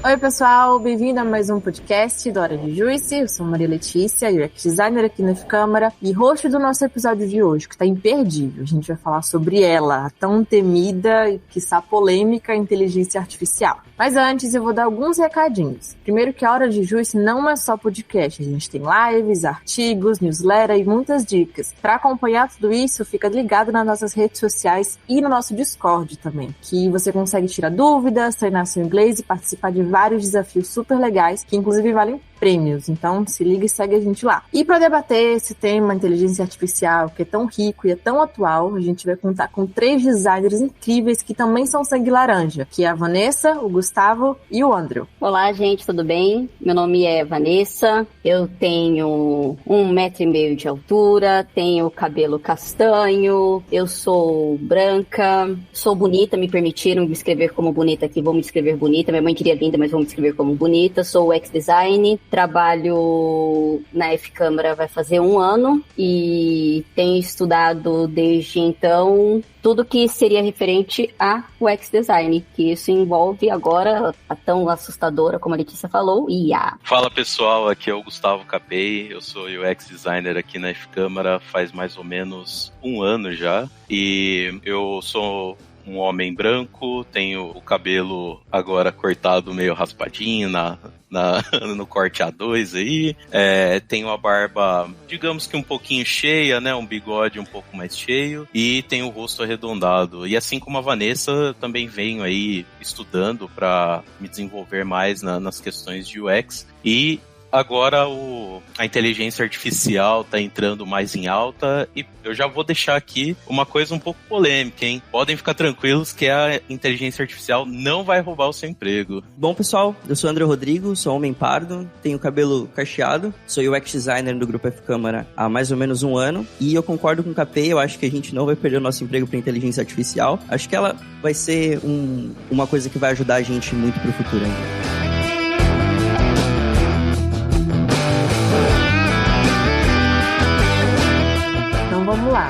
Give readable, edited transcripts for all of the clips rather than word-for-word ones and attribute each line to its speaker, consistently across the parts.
Speaker 1: Oi, pessoal, bem-vindo a mais um podcast do Hora de Juice. Eu sou Maria Letícia, UX Designer aqui na F-Câmara e host do nosso episódio de hoje, que está imperdível. A gente vai falar sobre ela, a tão temida e quiçá polêmica inteligência artificial. Mas antes eu vou dar alguns recadinhos. Primeiro que a Hora de Juice não é só podcast, a gente tem lives, artigos, newsletter e muitas dicas. Para acompanhar tudo isso, fica ligado nas nossas redes sociais e no nosso Discord também, que você consegue tirar dúvidas, treinar seu inglês e participar de vários desafios super legais, que inclusive valem prêmios. Então se liga e segue a gente lá. E para debater esse tema, inteligência artificial, que é tão rico e é tão atual, a gente vai contar com 3 designers incríveis que também são sangue laranja, que é a Vanessa, o Gustavo e o Andrew.
Speaker 2: Olá, gente, tudo bem? Meu nome é Vanessa, eu tenho 1,5 m de altura, tenho cabelo castanho, eu sou branca, sou bonita, me permitiram me escrever como bonita aqui, vou me escrever bonita, minha mãe queria linda, mas vou me escrever como bonita, sou UX Design, trabalho na F-Câmara vai fazer 1 ano e tenho estudado desde então tudo que seria referente a UX Design, que isso envolve agora a tão assustadora, como a Letícia falou, IA.
Speaker 3: Fala pessoal, aqui é o Gustavo Capei, eu sou UX Designer aqui na F-Câmara faz mais ou menos 1 ano já, e eu sou um homem branco, tenho o cabelo agora cortado meio raspadinho no corte A2 aí, tenho a barba, digamos que um pouquinho cheia, né, um bigode um pouco mais cheio e tenho o rosto arredondado. E assim como a Vanessa, também venho aí estudando para me desenvolver mais nas questões de UX e agora a inteligência artificial está entrando mais em alta e eu já vou deixar aqui uma coisa um pouco polêmica, hein? Podem ficar tranquilos que a inteligência artificial não vai roubar o seu emprego.
Speaker 4: Bom, pessoal, eu sou André Rodrigo, sou homem pardo, tenho cabelo cacheado, sou UX Designer do Grupo F-Câmara há mais ou menos 1 ano e eu concordo com o Capei, eu acho que a gente não vai perder o nosso emprego para inteligência artificial. Acho que ela vai ser uma coisa que vai ajudar a gente muito para o futuro ainda.
Speaker 1: Vamos lá,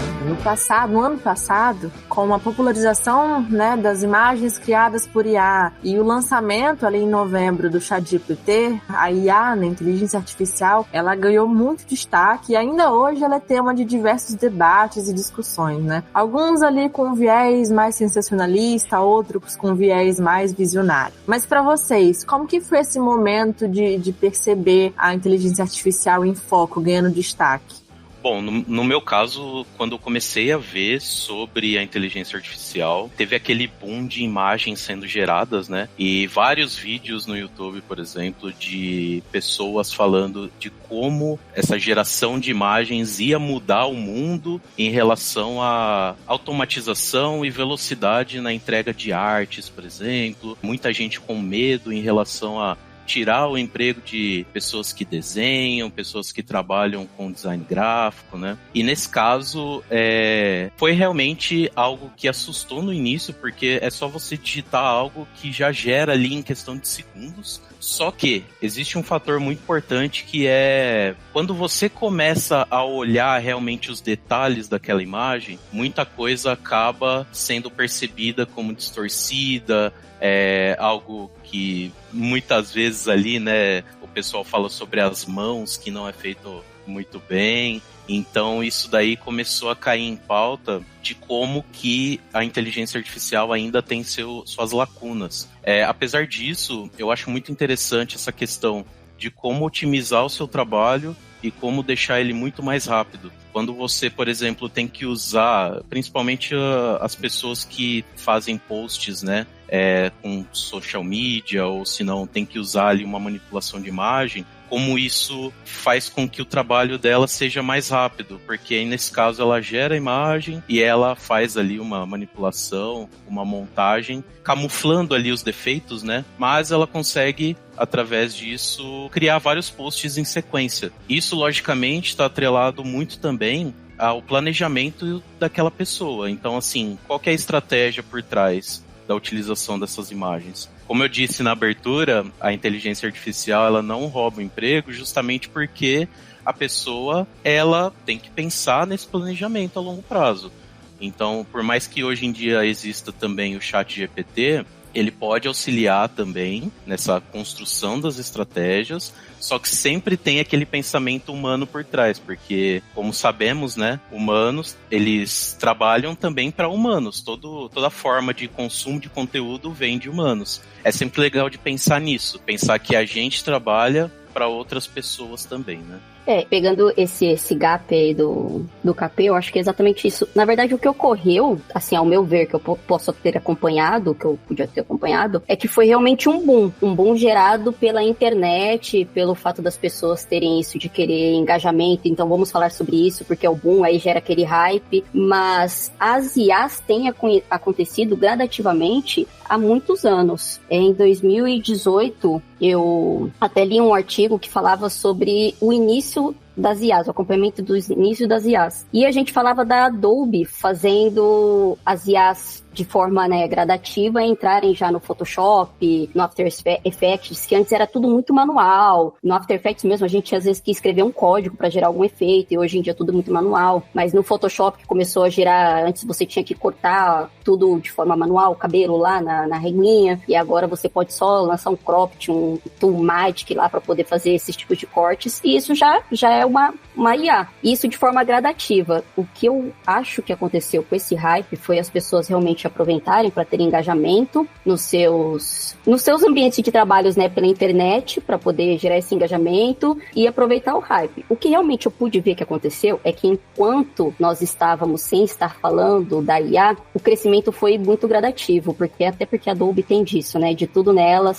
Speaker 1: no ano passado, com a popularização, né, das imagens criadas por IA e o lançamento ali em novembro do ChatGPT, a IA, né, inteligência artificial, ela ganhou muito destaque e ainda hoje ela é tema de diversos debates e discussões, né? Alguns ali com viés mais sensacionalista, outros com viés mais visionário. Mas para vocês, como que foi esse momento de perceber a inteligência artificial em foco, ganhando destaque?
Speaker 3: Bom, no meu caso, quando eu comecei a ver sobre a inteligência artificial, teve aquele boom de imagens sendo geradas, né? E vários vídeos no YouTube, por exemplo, de pessoas falando de como essa geração de imagens ia mudar o mundo em relação à automatização e velocidade na entrega de artes, por exemplo. Muita gente com medo em relação a tirar o emprego de pessoas que desenham, pessoas que trabalham com design gráfico, né? E nesse caso, foi realmente algo que assustou no início, porque é só você digitar algo que já gera ali em questão de segundos. Só que existe um fator muito importante que é quando você começa a olhar realmente os detalhes daquela imagem, muita coisa acaba sendo percebida como distorcida, algo que muitas vezes ali, né, o pessoal fala sobre as mãos, que não é feito muito bem. Então isso daí começou a cair em pauta de como que a inteligência artificial ainda tem suas lacunas. Apesar disso, eu acho muito interessante essa questão de como otimizar o seu trabalho e como deixar ele muito mais rápido. Quando você, por exemplo, tem que usar, principalmente as pessoas que fazem posts, né, com social media, ou se não, tem que usar ali uma manipulação de imagem, como isso faz com que o trabalho dela seja mais rápido, porque aí nesse caso ela gera a imagem e ela faz ali uma manipulação, uma montagem, camuflando ali os defeitos, né? Mas ela consegue, através disso, criar vários posts em sequência. Isso, logicamente, está atrelado muito também ao planejamento daquela pessoa. Então, assim, qual que é a estratégia por trás da utilização dessas imagens? Como eu disse na abertura, a inteligência artificial ela não rouba o emprego justamente porque a pessoa ela tem que pensar nesse planejamento a longo prazo. Então, por mais que hoje em dia exista também o ChatGPT, ele pode auxiliar também nessa construção das estratégias, só que sempre tem aquele pensamento humano por trás, porque, como sabemos, né, humanos, eles trabalham também para humanos, toda forma de consumo de conteúdo vem de humanos. É sempre legal de pensar nisso, pensar que a gente trabalha para outras pessoas também, né?
Speaker 2: Pegando esse gap aí do KP, eu acho que é exatamente isso. Na verdade, o que ocorreu, assim, ao meu ver, que eu posso ter acompanhado, que eu podia ter acompanhado, é que foi realmente um boom gerado pela internet, pelo fato das pessoas terem isso de querer engajamento, então vamos falar sobre isso, porque é o boom, aí gera aquele hype, mas as IAs têm acontecido gradativamente há muitos anos. Em 2018, eu até li um artigo que falava sobre o início das IAs, o acompanhamento do início das IAs. E a gente falava da Adobe fazendo as IAs de forma, né, gradativa, entrarem já no Photoshop, no After Effects, que antes era tudo muito manual. No After Effects mesmo, a gente às vezes quis escrever um código para gerar algum efeito, e hoje em dia tudo muito manual. Mas no Photoshop, que começou a gerar, antes você tinha que cortar tudo de forma manual, o cabelo lá na regrinha, e agora você pode só lançar um cropped, um Toolmatic lá para poder fazer esses tipos de cortes, e isso já é uma IA. Isso de forma gradativa. O que eu acho que aconteceu com esse hype foi as pessoas realmente aproveitarem para ter engajamento nos seus ambientes de trabalhos, né, pela internet, para poder gerar esse engajamento e aproveitar o hype. O que realmente eu pude ver que aconteceu é que enquanto nós estávamos sem estar falando da IA, o crescimento foi muito gradativo, porque a Adobe tem disso, né, de tudo nela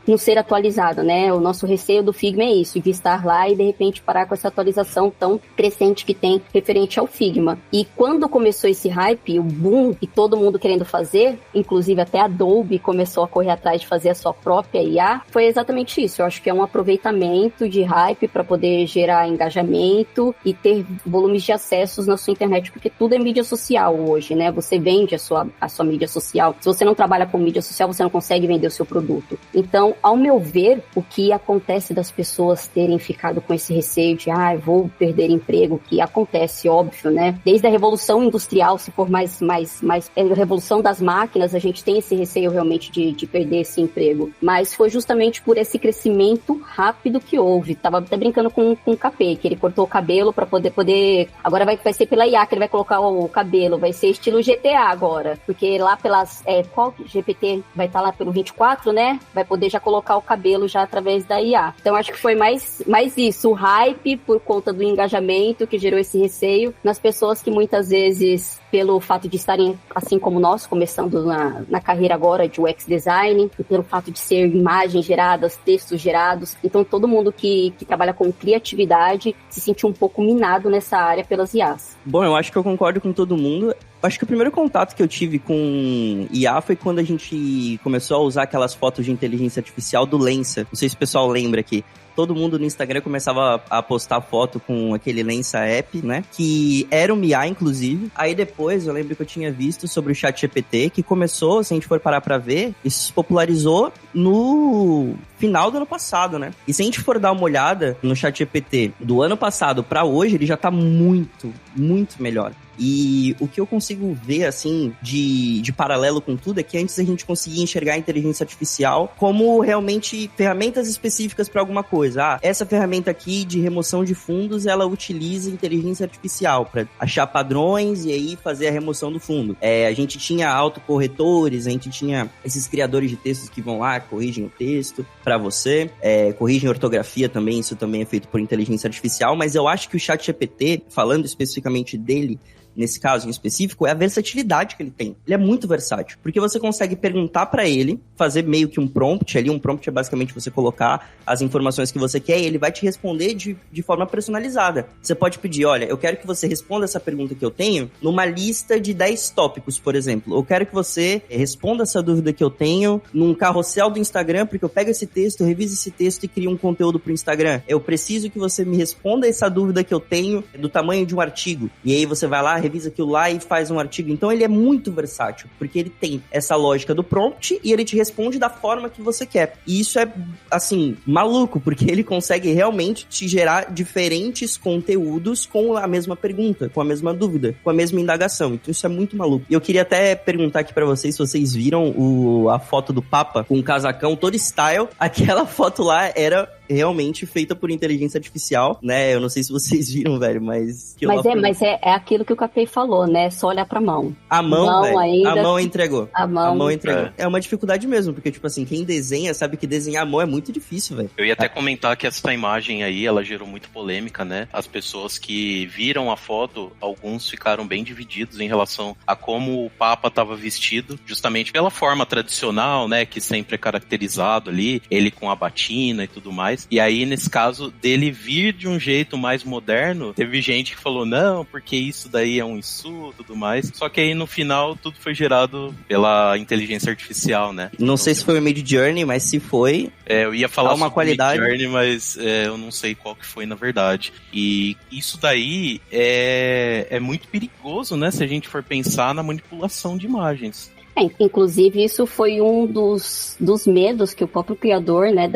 Speaker 2: não ser atualizado, né? O nosso receio do Figma é isso, de estar lá e de repente parar com essa atualização tão crescente que tem referente ao Figma. E quando começou esse hype, o boom, e todo mundo querendo fazer, inclusive até a Adobe começou a correr atrás de fazer a sua própria IA, foi exatamente isso. Eu acho que é um aproveitamento de hype para poder gerar engajamento e ter volumes de acessos na sua internet, porque tudo é mídia social hoje, né? Você vende a sua mídia social. Se você não trabalha com mídia social, você não consegue vender o seu produto. Então, ao meu ver, o que acontece das pessoas terem ficado com esse receio de vou perder emprego, que acontece, óbvio, né? Desde a Revolução Industrial, se for mais a Revolução das Máquinas, a gente tem esse receio realmente de perder esse emprego. Mas foi justamente por esse crescimento rápido que houve. Tava até brincando com o KP, que ele cortou o cabelo para poder... Agora vai ser pela IA que ele vai colocar o cabelo, vai ser estilo GTA agora, porque lá pelas... qual GPT vai estar lá pelo 24, né? Vai poder já colocar o cabelo já através da IA. Então, acho que foi mais isso, o hype por conta do engajamento que gerou esse receio nas pessoas que muitas vezes, pelo fato de estarem, assim como nós, começando na carreira agora de UX Design, e pelo fato de ser imagens geradas, textos gerados, então todo mundo que trabalha com criatividade se sentiu um pouco minado nessa área pelas IAs.
Speaker 4: Bom, eu acho que eu concordo com todo mundo. Acho que o primeiro contato que eu tive com IA foi quando a gente começou a usar aquelas fotos de inteligência artificial do Lensa. Não sei se o pessoal lembra aqui. Todo mundo no Instagram começava a postar foto com aquele Lensa App, né? Que era um IA, inclusive. Aí depois, eu lembro que eu tinha visto sobre o ChatGPT, que começou, se a gente for parar pra ver, isso se popularizou no final do ano passado, né? E se a gente for dar uma olhada no ChatGPT do ano passado pra hoje, ele já tá muito, muito melhor. E o que eu consigo ver, assim, de paralelo com tudo é que antes a gente conseguia enxergar a inteligência artificial como realmente ferramentas específicas para alguma coisa. Essa ferramenta aqui de remoção de fundos, ela utiliza inteligência artificial para achar padrões e aí fazer a remoção do fundo. A gente tinha autocorretores, a gente tinha esses criadores de textos que vão lá, corrigem o texto para você, corrigem ortografia também, isso também é feito por inteligência artificial, mas eu acho que o ChatGPT, falando especificamente dele, nesse caso em específico, é a versatilidade que ele tem. Ele é muito versátil, porque você consegue perguntar para ele, fazer meio que um prompt ali, um prompt é basicamente você colocar as informações que você quer e ele vai te responder de forma personalizada. Você pode pedir, olha, eu quero que você responda essa pergunta que eu tenho numa lista de 10 tópicos, por exemplo. Eu quero que você responda essa dúvida que eu tenho num carrossel do Instagram, porque eu pego esse texto, reviso esse texto e crio um conteúdo pro Instagram. Eu preciso que você me responda essa dúvida que eu tenho do tamanho de um artigo. E aí você vai lá, revisa aquilo lá e faz um artigo. Então ele é muito versátil, porque ele tem essa lógica do prompt e ele te responde da forma que você quer. E isso é, assim, maluco, porque ele consegue realmente te gerar diferentes conteúdos com a mesma pergunta, com a mesma dúvida, com a mesma indagação. Então isso é muito maluco. E eu queria até perguntar aqui pra vocês se vocês viram a foto do Papa com um casacão todo style. Aquela foto lá era realmente feita por inteligência artificial, né? Eu não sei se vocês viram, velho, mas...
Speaker 2: Mas é aquilo que o Capei falou, né? Só olhar pra mão.
Speaker 4: A mão, velho,
Speaker 2: ainda...
Speaker 4: a mão entregou.
Speaker 2: A mão
Speaker 4: entregou. É uma dificuldade mesmo, porque, tipo assim, quem desenha sabe que desenhar a mão é muito difícil, velho.
Speaker 3: Eu ia até comentar que essa imagem aí, ela gerou muito polêmica, né? As pessoas que viram a foto, alguns ficaram bem divididos em relação a como o Papa estava vestido, justamente pela forma tradicional, né? Que sempre é caracterizado ali, ele com a batina e tudo mais. E aí, nesse caso, dele vir de um jeito mais moderno, teve gente que falou, não, porque isso daí é um insulto e tudo mais. Só que aí, no final, tudo foi gerado pela inteligência artificial, né?
Speaker 4: Não sei se foi o Midjourney, mas se foi...
Speaker 3: eu ia falar
Speaker 4: uma
Speaker 3: sobre
Speaker 4: qualidade...
Speaker 3: o Midjourney, mas eu não sei qual que foi, na verdade. E isso daí é muito perigoso, né? Se a gente for pensar na manipulação de imagens.
Speaker 2: Inclusive, isso foi um dos medos que o próprio criador, né,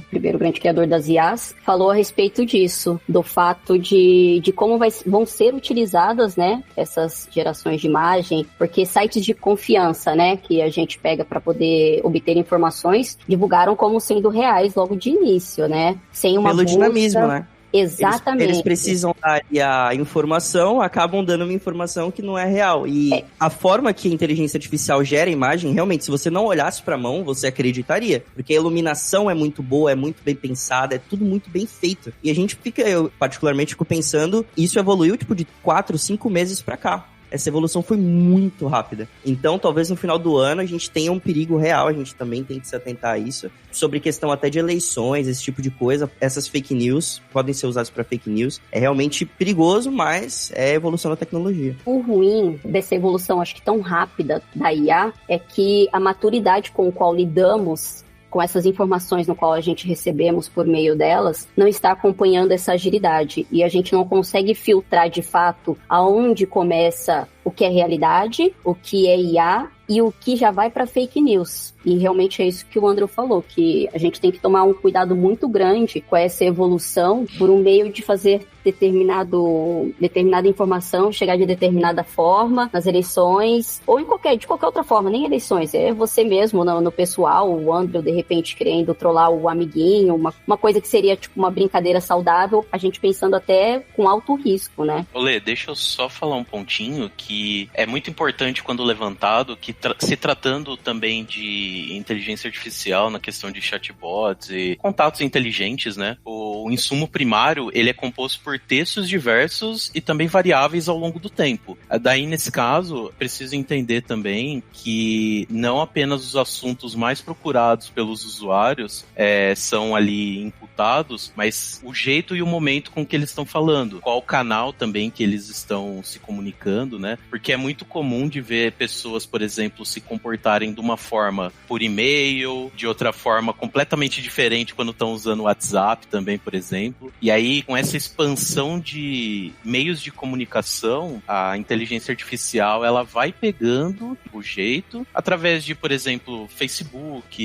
Speaker 2: primeiro grande criador das IAs, falou a respeito disso, do fato de como vão ser utilizadas, né, essas gerações de imagem, porque sites de confiança, né, que a gente pega para poder obter informações, divulgaram como sendo reais logo de início, né, sem uma
Speaker 4: pelo dinamismo, né?
Speaker 2: Exatamente.
Speaker 4: Eles precisam dar a informação, acabam dando uma informação que não é real. E a forma que a inteligência artificial gera a imagem, realmente, se você não olhasse pra mão, você acreditaria. Porque a iluminação é muito boa, é muito bem pensada, é tudo muito bem feito. E a gente eu particularmente fico pensando, isso evoluiu tipo de 4, 5 meses pra cá. Essa evolução foi muito rápida. Então, talvez no final do ano a gente tenha um perigo real, a gente também tem que se atentar a isso. Sobre questão até de eleições, esse tipo de coisa, essas fake news podem ser usadas para fake news. É realmente perigoso, mas é evolução da tecnologia.
Speaker 2: O ruim dessa evolução, acho que tão rápida da IA, é que a maturidade com a qual lidamos com essas informações no qual a gente recebemos por meio delas, não está acompanhando essa agilidade. E a gente não consegue filtrar de fato aonde começa o que é realidade, o que é IA e o que já vai para fake news. E realmente é isso que o Andrew falou, que a gente tem que tomar um cuidado muito grande com essa evolução por um meio de fazer determinada informação chegar de determinada forma nas eleições, ou de qualquer outra forma, nem eleições, é você mesmo no pessoal, o Andrew de repente querendo trollar o amiguinho, uma coisa que seria tipo uma brincadeira saudável, a gente pensando até com alto risco, né?
Speaker 3: Olê, deixa eu só falar um pontinho que é muito importante quando levantado, que se tratando também de inteligência artificial na questão de chatbots e contatos inteligentes, né? O insumo primário, ele é composto por textos diversos e também variáveis ao longo do tempo. Daí, nesse caso, preciso entender também que não apenas os assuntos mais procurados pelos usuários são ali imputados, mas o jeito e o momento com que eles estão falando. Qual canal também que eles estão se comunicando, né? Porque é muito comum de ver pessoas, por exemplo, se comportarem de uma forma por e-mail, de outra forma completamente diferente quando estão usando o WhatsApp também, por exemplo. E aí, com essa expansão de meios de comunicação, a inteligência artificial, ela vai pegando o jeito através de, por exemplo, Facebook,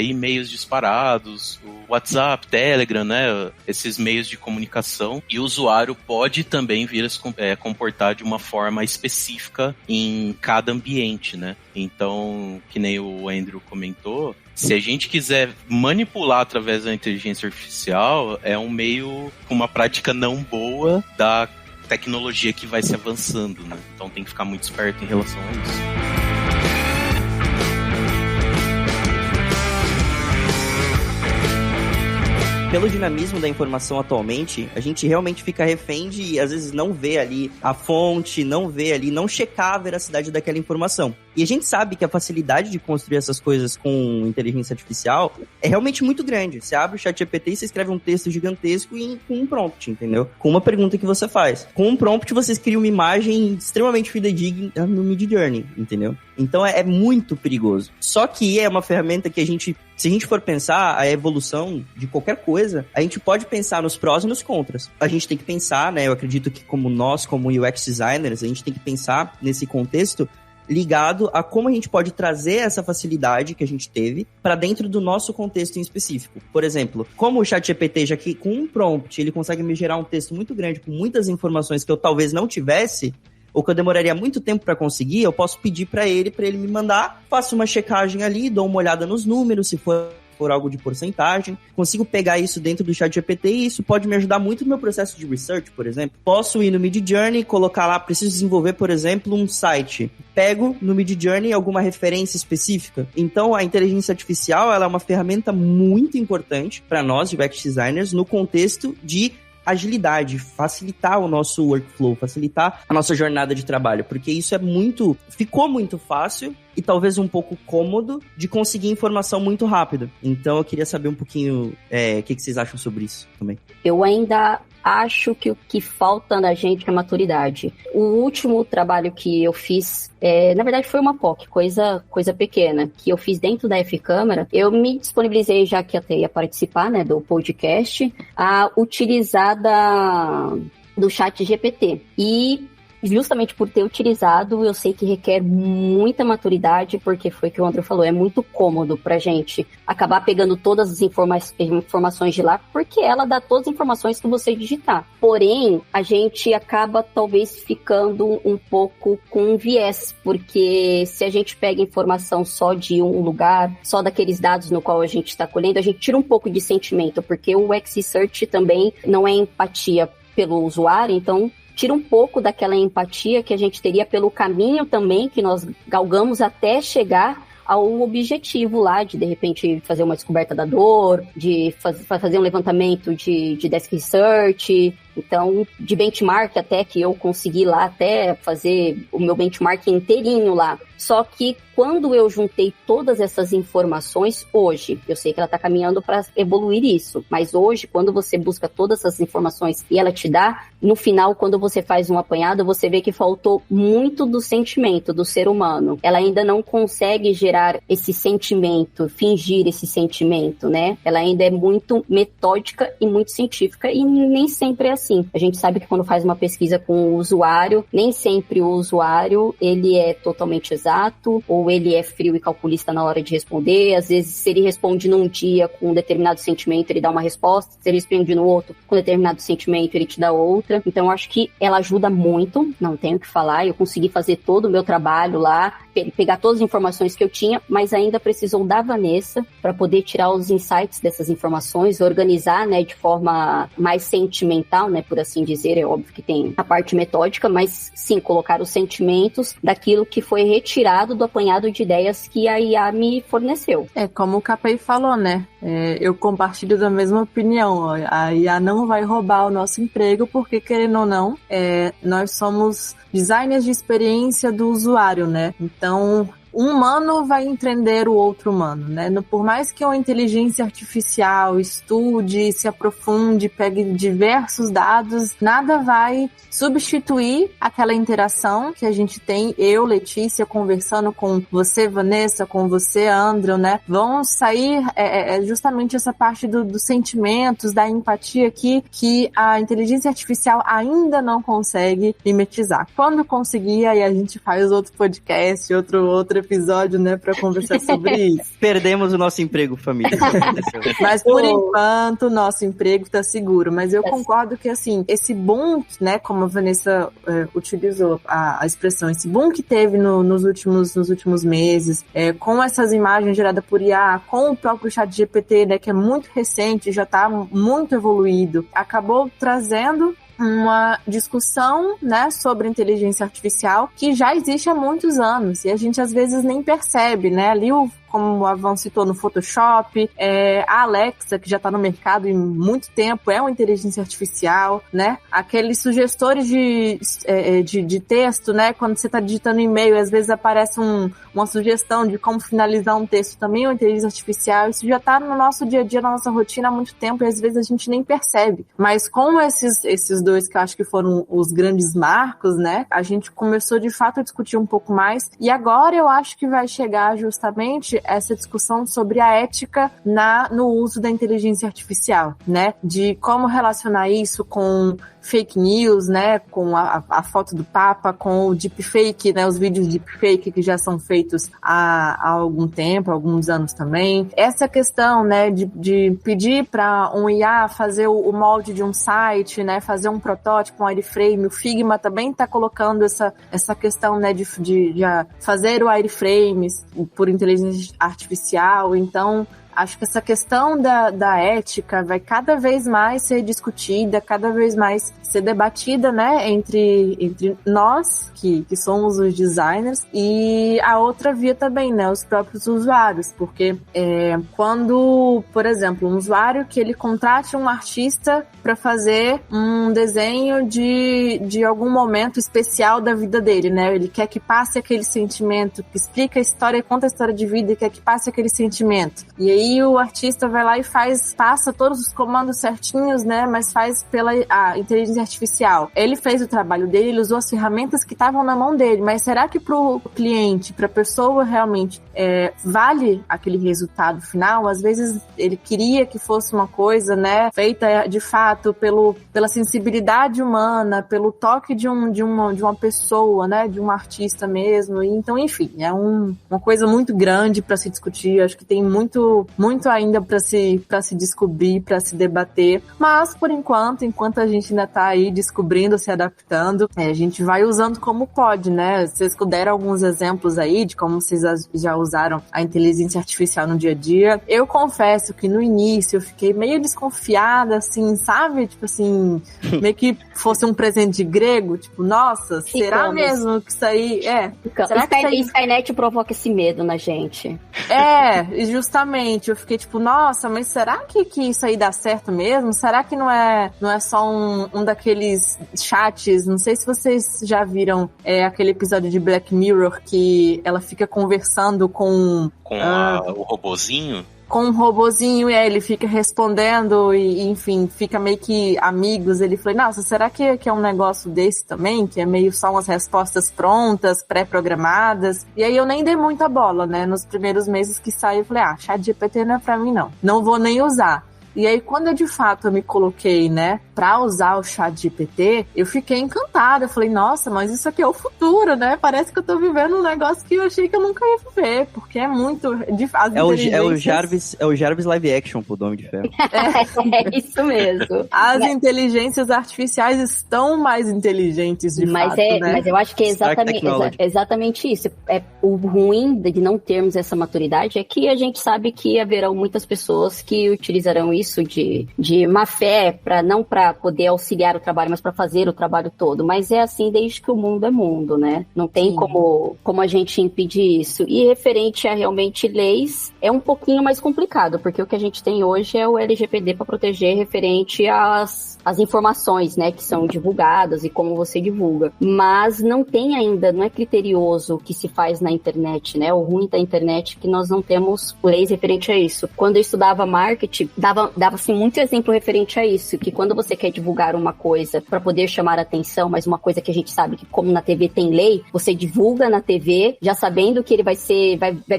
Speaker 3: e-mails disparados, o WhatsApp, Telegram, né? Esses meios de comunicação. E o usuário pode também vir a se comportar de uma forma específica em cada ambiente, né? Então, que nem o Andrew comentou, se a gente quiser manipular através da inteligência artificial, é um meio com uma prática não boa da tecnologia que vai se avançando, né? Então tem que ficar muito esperto em relação a isso.
Speaker 4: Pelo dinamismo da informação atualmente, a gente realmente fica refém de, às vezes, não ver ali a fonte, não checar a veracidade daquela informação. E a gente sabe que a facilidade de construir essas coisas com inteligência artificial é realmente muito grande. Você abre o ChatGPT e você escreve um texto gigantesco com um prompt, entendeu? Com uma pergunta que você faz. Com um prompt, você cria uma imagem extremamente fidedigna no Midjourney, entendeu? Então é muito perigoso. Só que é uma ferramenta que a gente Se a gente for pensar a evolução de qualquer coisa, a gente pode pensar nos prós e nos contras. A gente tem que pensar, né, eu acredito que como UX designers, a gente tem que pensar nesse contexto ligado a como a gente pode trazer essa facilidade que a gente teve para dentro do nosso contexto em específico. Por exemplo, como o ChatGPT, já que com um prompt ele consegue me gerar um texto muito grande com muitas informações que eu talvez não tivesse, ou que eu demoraria muito tempo para conseguir, eu posso pedir para ele me mandar, faço uma checagem ali, dou uma olhada nos números, se for algo de porcentagem, consigo pegar isso dentro do ChatGPT e isso pode me ajudar muito no meu processo de research, por exemplo. Posso ir no Midjourney, colocar lá, preciso desenvolver, por exemplo, um site. Pego no Midjourney alguma referência específica. Então, a inteligência artificial, ela é uma ferramenta muito importante para nós, UX designers, no contexto de agilidade, facilitar o nosso workflow, facilitar a nossa jornada de trabalho, porque isso ficou muito fácil e talvez um pouco cômodo de conseguir informação muito rápido. Então eu queria saber um pouquinho o que vocês acham sobre isso também.
Speaker 2: Eu ainda acho que o que falta na gente é maturidade. O último trabalho que eu fiz, na verdade foi uma POC, coisa pequena, que eu fiz dentro da F-Câmara. Eu me disponibilizei, já que até ia participar, né, do podcast, a utilizar do ChatGPT. E justamente por ter utilizado, eu sei que requer muita maturidade, porque foi o que o André falou, é muito cômodo pra gente acabar pegando todas as informações de lá, porque ela dá todas as informações que você digitar. Porém, a gente acaba talvez ficando um pouco com um viés, porque se a gente pega informação só de um lugar, só daqueles dados no qual a gente está colhendo, a gente tira um pouco de sentimento, porque o UX Research também não é empatia pelo usuário, então tira um pouco daquela empatia que a gente teria pelo caminho também que nós galgamos até chegar ao objetivo lá de repente, fazer uma descoberta da dor, de fazer um levantamento de desk research, então, de benchmark até que eu consegui lá até fazer o meu benchmark inteirinho lá. Só que quando eu juntei todas essas informações, hoje, eu sei que ela está caminhando para evoluir isso, mas hoje, quando você busca todas essas informações e ela te dá, no final, quando você faz um apanhado, você vê que faltou muito do sentimento do ser humano. Ela ainda não consegue gerar esse sentimento, fingir esse sentimento, né? Ela ainda é muito metódica e muito científica e nem sempre é assim. A gente sabe que quando faz uma pesquisa com o usuário, nem sempre o usuário, ele é totalmente exato, ou ele é frio e calculista na hora de responder. Às vezes, se ele responde num dia com um determinado sentimento, ele dá uma resposta. Se ele responde no outro com um determinado sentimento, ele te dá outra. Então, eu acho que ela ajuda muito, não tenho o que falar. Eu consegui fazer todo o meu trabalho lá, pegar todas as informações que eu tinha, mas ainda precisou da Vanessa para poder tirar os insights dessas informações, organizar, né, de forma mais sentimental, né, por assim dizer. É óbvio que tem a parte metódica, mas sim, colocar os sentimentos daquilo que foi retirado do apanhado de ideias que a IA me forneceu.
Speaker 1: Como o Capei falou, né? Eu compartilho da mesma opinião. A IA não vai roubar o nosso emprego, porque, querendo ou não, nós somos designers de experiência do usuário, né? Então, um humano vai entender o outro humano, né? Por mais que uma inteligência artificial estude, se aprofunde, pegue diversos dados, nada vai substituir aquela interação que a gente tem, eu, Letícia, conversando com você, Vanessa, com você, Andrew, né? Vão sair justamente essa parte dos sentimentos, da empatia aqui, que a inteligência artificial ainda não consegue mimetizar. Quando conseguir, aí a gente faz outro podcast, outro episódio, né, pra conversar sobre isso.
Speaker 4: Perdemos o nosso emprego, família.
Speaker 1: Mas por enquanto, nosso emprego tá seguro. Mas eu concordo que, assim, esse boom, né, como a Vanessa utilizou a expressão, esse boom que teve nos últimos meses, com essas imagens geradas por IA, com o próprio ChatGPT, né, que é muito recente, já tá muito evoluído, acabou trazendo uma discussão, né, sobre inteligência artificial que já existe há muitos anos e a gente às vezes nem percebe, né? Ali como a Van citou no Photoshop, a Alexa, que já está no mercado há muito tempo, é uma inteligência artificial, né? Aqueles sugestores de texto, né? Quando você está digitando e-mail, às vezes aparece uma sugestão de como finalizar um texto, também é uma inteligência artificial. Isso já está no nosso dia a dia, na nossa rotina há muito tempo e às vezes a gente nem percebe. Mas com esses dois que eu acho que foram os grandes marcos, né? A gente começou de fato a discutir um pouco mais e agora eu acho que vai chegar justamente justamente essa discussão sobre a ética no uso da inteligência artificial, né? De como relacionar isso com fake news, né, com a foto do Papa, com o deepfake, né, os vídeos de deepfake que já são feitos há algum tempo, há alguns anos também. Essa questão, né, de pedir para um IA fazer o molde de um site, né, fazer um protótipo, um wireframe. O Figma também está colocando essa questão, né, de fazer o wireframes por inteligência artificial. Então, acho que essa questão da ética vai cada vez mais ser discutida, cada vez mais ser debatida, né, entre nós, que somos os designers, e a outra via também, né, os próprios usuários, porque quando, por exemplo, um usuário que ele contrate um artista para fazer um desenho de algum momento especial da vida dele, né, ele quer que passe aquele sentimento, que explica a história, conta a história de vida e quer que passe aquele sentimento. E aí o artista vai lá e passa todos os comandos certinhos, né, mas faz pela a inteligência artificial. Ele fez o trabalho dele, ele usou as ferramentas que estavam na mão dele, mas será que pro cliente, pra pessoa realmente vale aquele resultado final? Às vezes ele queria que fosse uma coisa, né, feita de fato pela sensibilidade humana, pelo toque de uma pessoa, né, de um artista mesmo. E, então, enfim, é uma coisa muito grande para se discutir. Acho que tem muito ainda para se descobrir, para se debater, mas por enquanto a gente ainda tá aí descobrindo, se adaptando, a gente vai usando como pode, né? Vocês deram alguns exemplos aí de como vocês já usaram a inteligência artificial no dia a dia. Eu confesso que no início eu fiquei meio desconfiada, assim, sabe? Tipo assim, meio que fosse um presente grego, tipo, nossa, será mesmo que isso aí será que
Speaker 2: Skynet provoca esse medo na gente?
Speaker 1: Justamente, eu fiquei tipo, nossa, mas será que isso aí dá certo mesmo? Será que não é só um daqueles chats? Não sei se vocês já viram aquele episódio de Black Mirror que ela fica conversando com
Speaker 3: o robozinho?
Speaker 1: Com um robozinho, e aí ele fica respondendo e, enfim, fica meio que amigos. Ele falou, nossa, será que é um negócio desse também? Que é meio só umas respostas prontas, pré-programadas? E aí eu nem dei muita bola, né? Nos primeiros meses que saiu, eu falei, ChatGPT não é pra mim, não. Não vou nem usar. E aí, quando eu de fato me coloquei, né, pra usar o ChatGPT, eu fiquei encantada. Eu falei, nossa, mas isso aqui é o futuro, né? Parece que eu tô vivendo um negócio que eu achei que eu nunca ia viver, porque é muito...
Speaker 4: É o Jarvis live action pro Homem de Ferro.
Speaker 2: É isso mesmo.
Speaker 1: As inteligências artificiais estão mais inteligentes, de fato, né?
Speaker 2: Mas eu acho que é exatamente isso. O ruim de não termos essa maturidade é que a gente sabe que haverão muitas pessoas que utilizarão isso de má fé, não para poder auxiliar o trabalho, mas para fazer o trabalho todo. Mas é assim desde que o mundo é mundo, né? Não tem como a gente impedir isso. E referente a realmente leis, é um pouquinho mais complicado, porque o que a gente tem hoje é o LGPD para proteger referente às informações, né, que são divulgadas e como você divulga. Mas não tem ainda, não é criterioso o que se faz na internet, né? O ruim da internet é que nós não temos leis referente a isso. Quando eu estudava marketing, dava-se muito exemplo referente a isso, que quando você quer divulgar uma coisa para poder chamar a atenção, mas uma coisa que a gente sabe que como na TV tem lei, você divulga na TV já sabendo que ele vai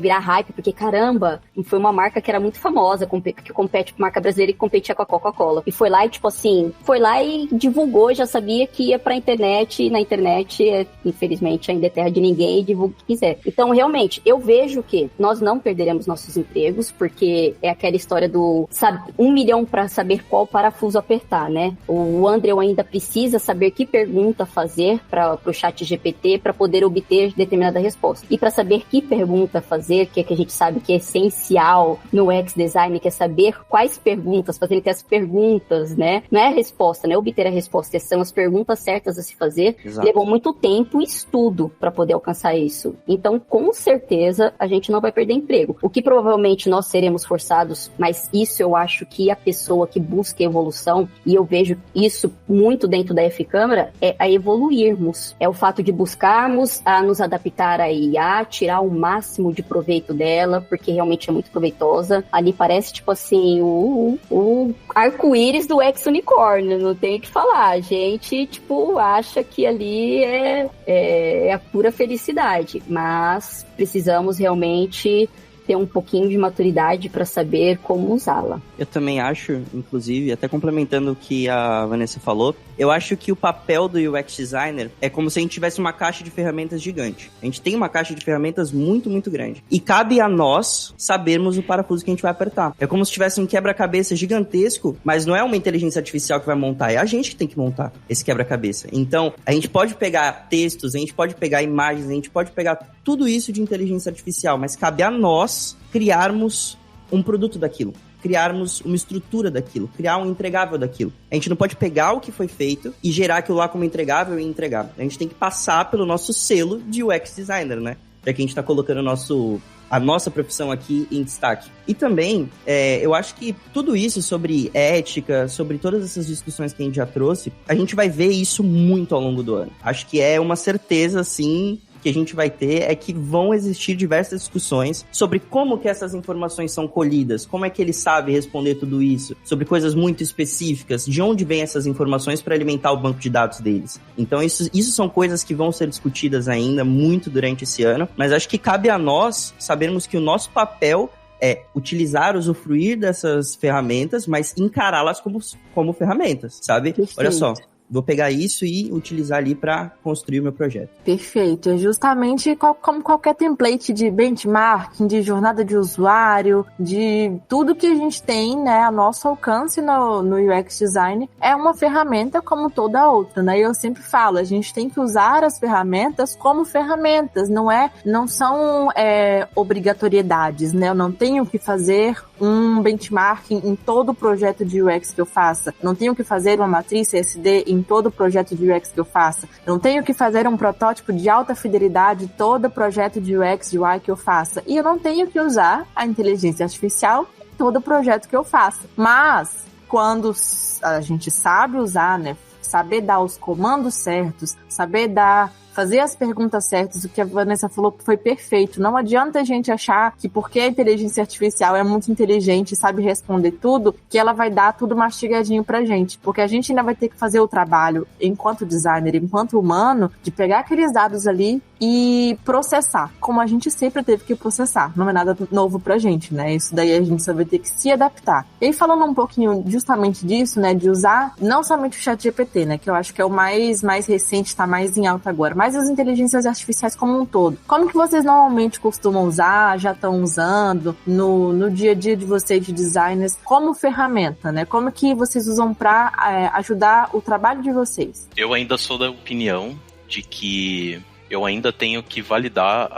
Speaker 2: virar hype, porque caramba, foi uma marca que era muito famosa, que compete com marca brasileira e competia com a Coca-Cola. E foi lá e tipo assim, divulgou, já sabia que ia pra internet, e na internet, infelizmente, ainda é terra de ninguém, e divulga o que quiser. Então, realmente, eu vejo que nós não perderemos nossos empregos, porque é aquela história do 1 milhão para saber qual parafuso apertar, né? O Andrew ainda precisa saber que pergunta fazer para o ChatGPT para poder obter determinada resposta. E para saber que pergunta fazer, que é que a gente sabe que é essencial no UX Design, que é saber quais perguntas, fazer as perguntas, né? Não é a resposta, né? Obter a resposta, são as perguntas certas a se fazer. Exato. Levou muito tempo e estudo para poder alcançar isso. Então, com certeza, a gente não vai perder emprego. O que provavelmente nós seremos forçados, mas isso eu acho que a pessoa que busca evolução, e eu vejo isso muito dentro da F-Câmara, é a evoluirmos. É o fato de buscarmos a nos adaptar à IA, tirar o máximo de proveito dela, porque realmente é muito proveitosa. Ali parece, tipo assim, o arco-íris do ex-unicórnio, não tem o que falar. A gente, tipo, acha que ali é a pura felicidade, mas precisamos realmente ter um pouquinho de maturidade para saber como usá-la.
Speaker 4: Eu também acho, inclusive, até complementando o que a Vanessa falou, eu acho que o papel do UX designer é como se a gente tivesse uma caixa de ferramentas gigante. A gente tem uma caixa de ferramentas muito, muito grande. E cabe a nós sabermos o parafuso que a gente vai apertar. É como se tivesse um quebra-cabeça gigantesco, mas não é uma inteligência artificial que vai montar, é a gente que tem que montar esse quebra-cabeça. Então, a gente pode pegar textos, a gente pode pegar imagens, a gente pode pegar tudo isso de inteligência artificial, mas cabe a nós criarmos um produto daquilo, criarmos uma estrutura daquilo, criar um entregável daquilo. A gente não pode pegar o que foi feito e gerar aquilo lá como entregável e entregar. A gente tem que passar pelo nosso selo de UX designer, né? Já que a gente tá colocando a nossa profissão aqui em destaque. E também, eu acho que tudo isso sobre ética, sobre todas essas discussões que a gente já trouxe, a gente vai ver isso muito ao longo do ano. Acho que é uma certeza, assim, que a gente vai ter é que vão existir diversas discussões sobre como que essas informações são colhidas, como é que ele sabe responder tudo isso, sobre coisas muito específicas, de onde vêm essas informações para alimentar o banco de dados deles. Então isso são coisas que vão ser discutidas ainda muito durante esse ano, mas acho que cabe a nós sabermos que o nosso papel é utilizar, usufruir dessas ferramentas, mas encará-las como ferramentas, sabe?
Speaker 1: Perfeito.
Speaker 4: Olha só. Vou pegar isso e utilizar ali para construir o meu projeto.
Speaker 1: Perfeito. É justamente como qualquer template de benchmarking, de jornada de usuário, de tudo que a gente tem, né, a nosso alcance no UX Design, é uma ferramenta como toda outra, né? E eu sempre falo, a gente tem que usar as ferramentas como ferramentas, não são obrigatoriedades, né? Eu não tenho que fazer um benchmarking em todo o projeto de UX que eu faça. Não tenho que fazer uma matriz CSD em todo projeto de UX que eu faça. Não tenho que fazer um protótipo de alta fidelidade em todo projeto de UX, de UI que eu faça. E eu não tenho que usar a inteligência artificial em todo projeto que eu faça. Mas, quando a gente sabe usar, né, saber dar os comandos certos, fazer as perguntas certas, o que a Vanessa falou foi perfeito. Não adianta a gente achar que porque a inteligência artificial é muito inteligente e sabe responder tudo, que ela vai dar tudo mastigadinho pra gente. Porque a gente ainda vai ter que fazer o trabalho, enquanto designer, enquanto humano, de pegar aqueles dados ali e processar, como a gente sempre teve que processar. Não é nada novo pra gente, né? Isso daí a gente só vai ter que se adaptar. E aí, falando um pouquinho justamente disso, né, de usar não somente o ChatGPT, né, que eu acho que é o mais recente, tá mais em alta agora, mas as inteligências artificiais como um todo. Como que vocês normalmente costumam usar, já estão usando no dia a dia de vocês, de designers, como ferramenta, né? Como que vocês usam pra ajudar o trabalho de vocês?
Speaker 3: Eu ainda sou da opinião de que eu ainda tenho que validar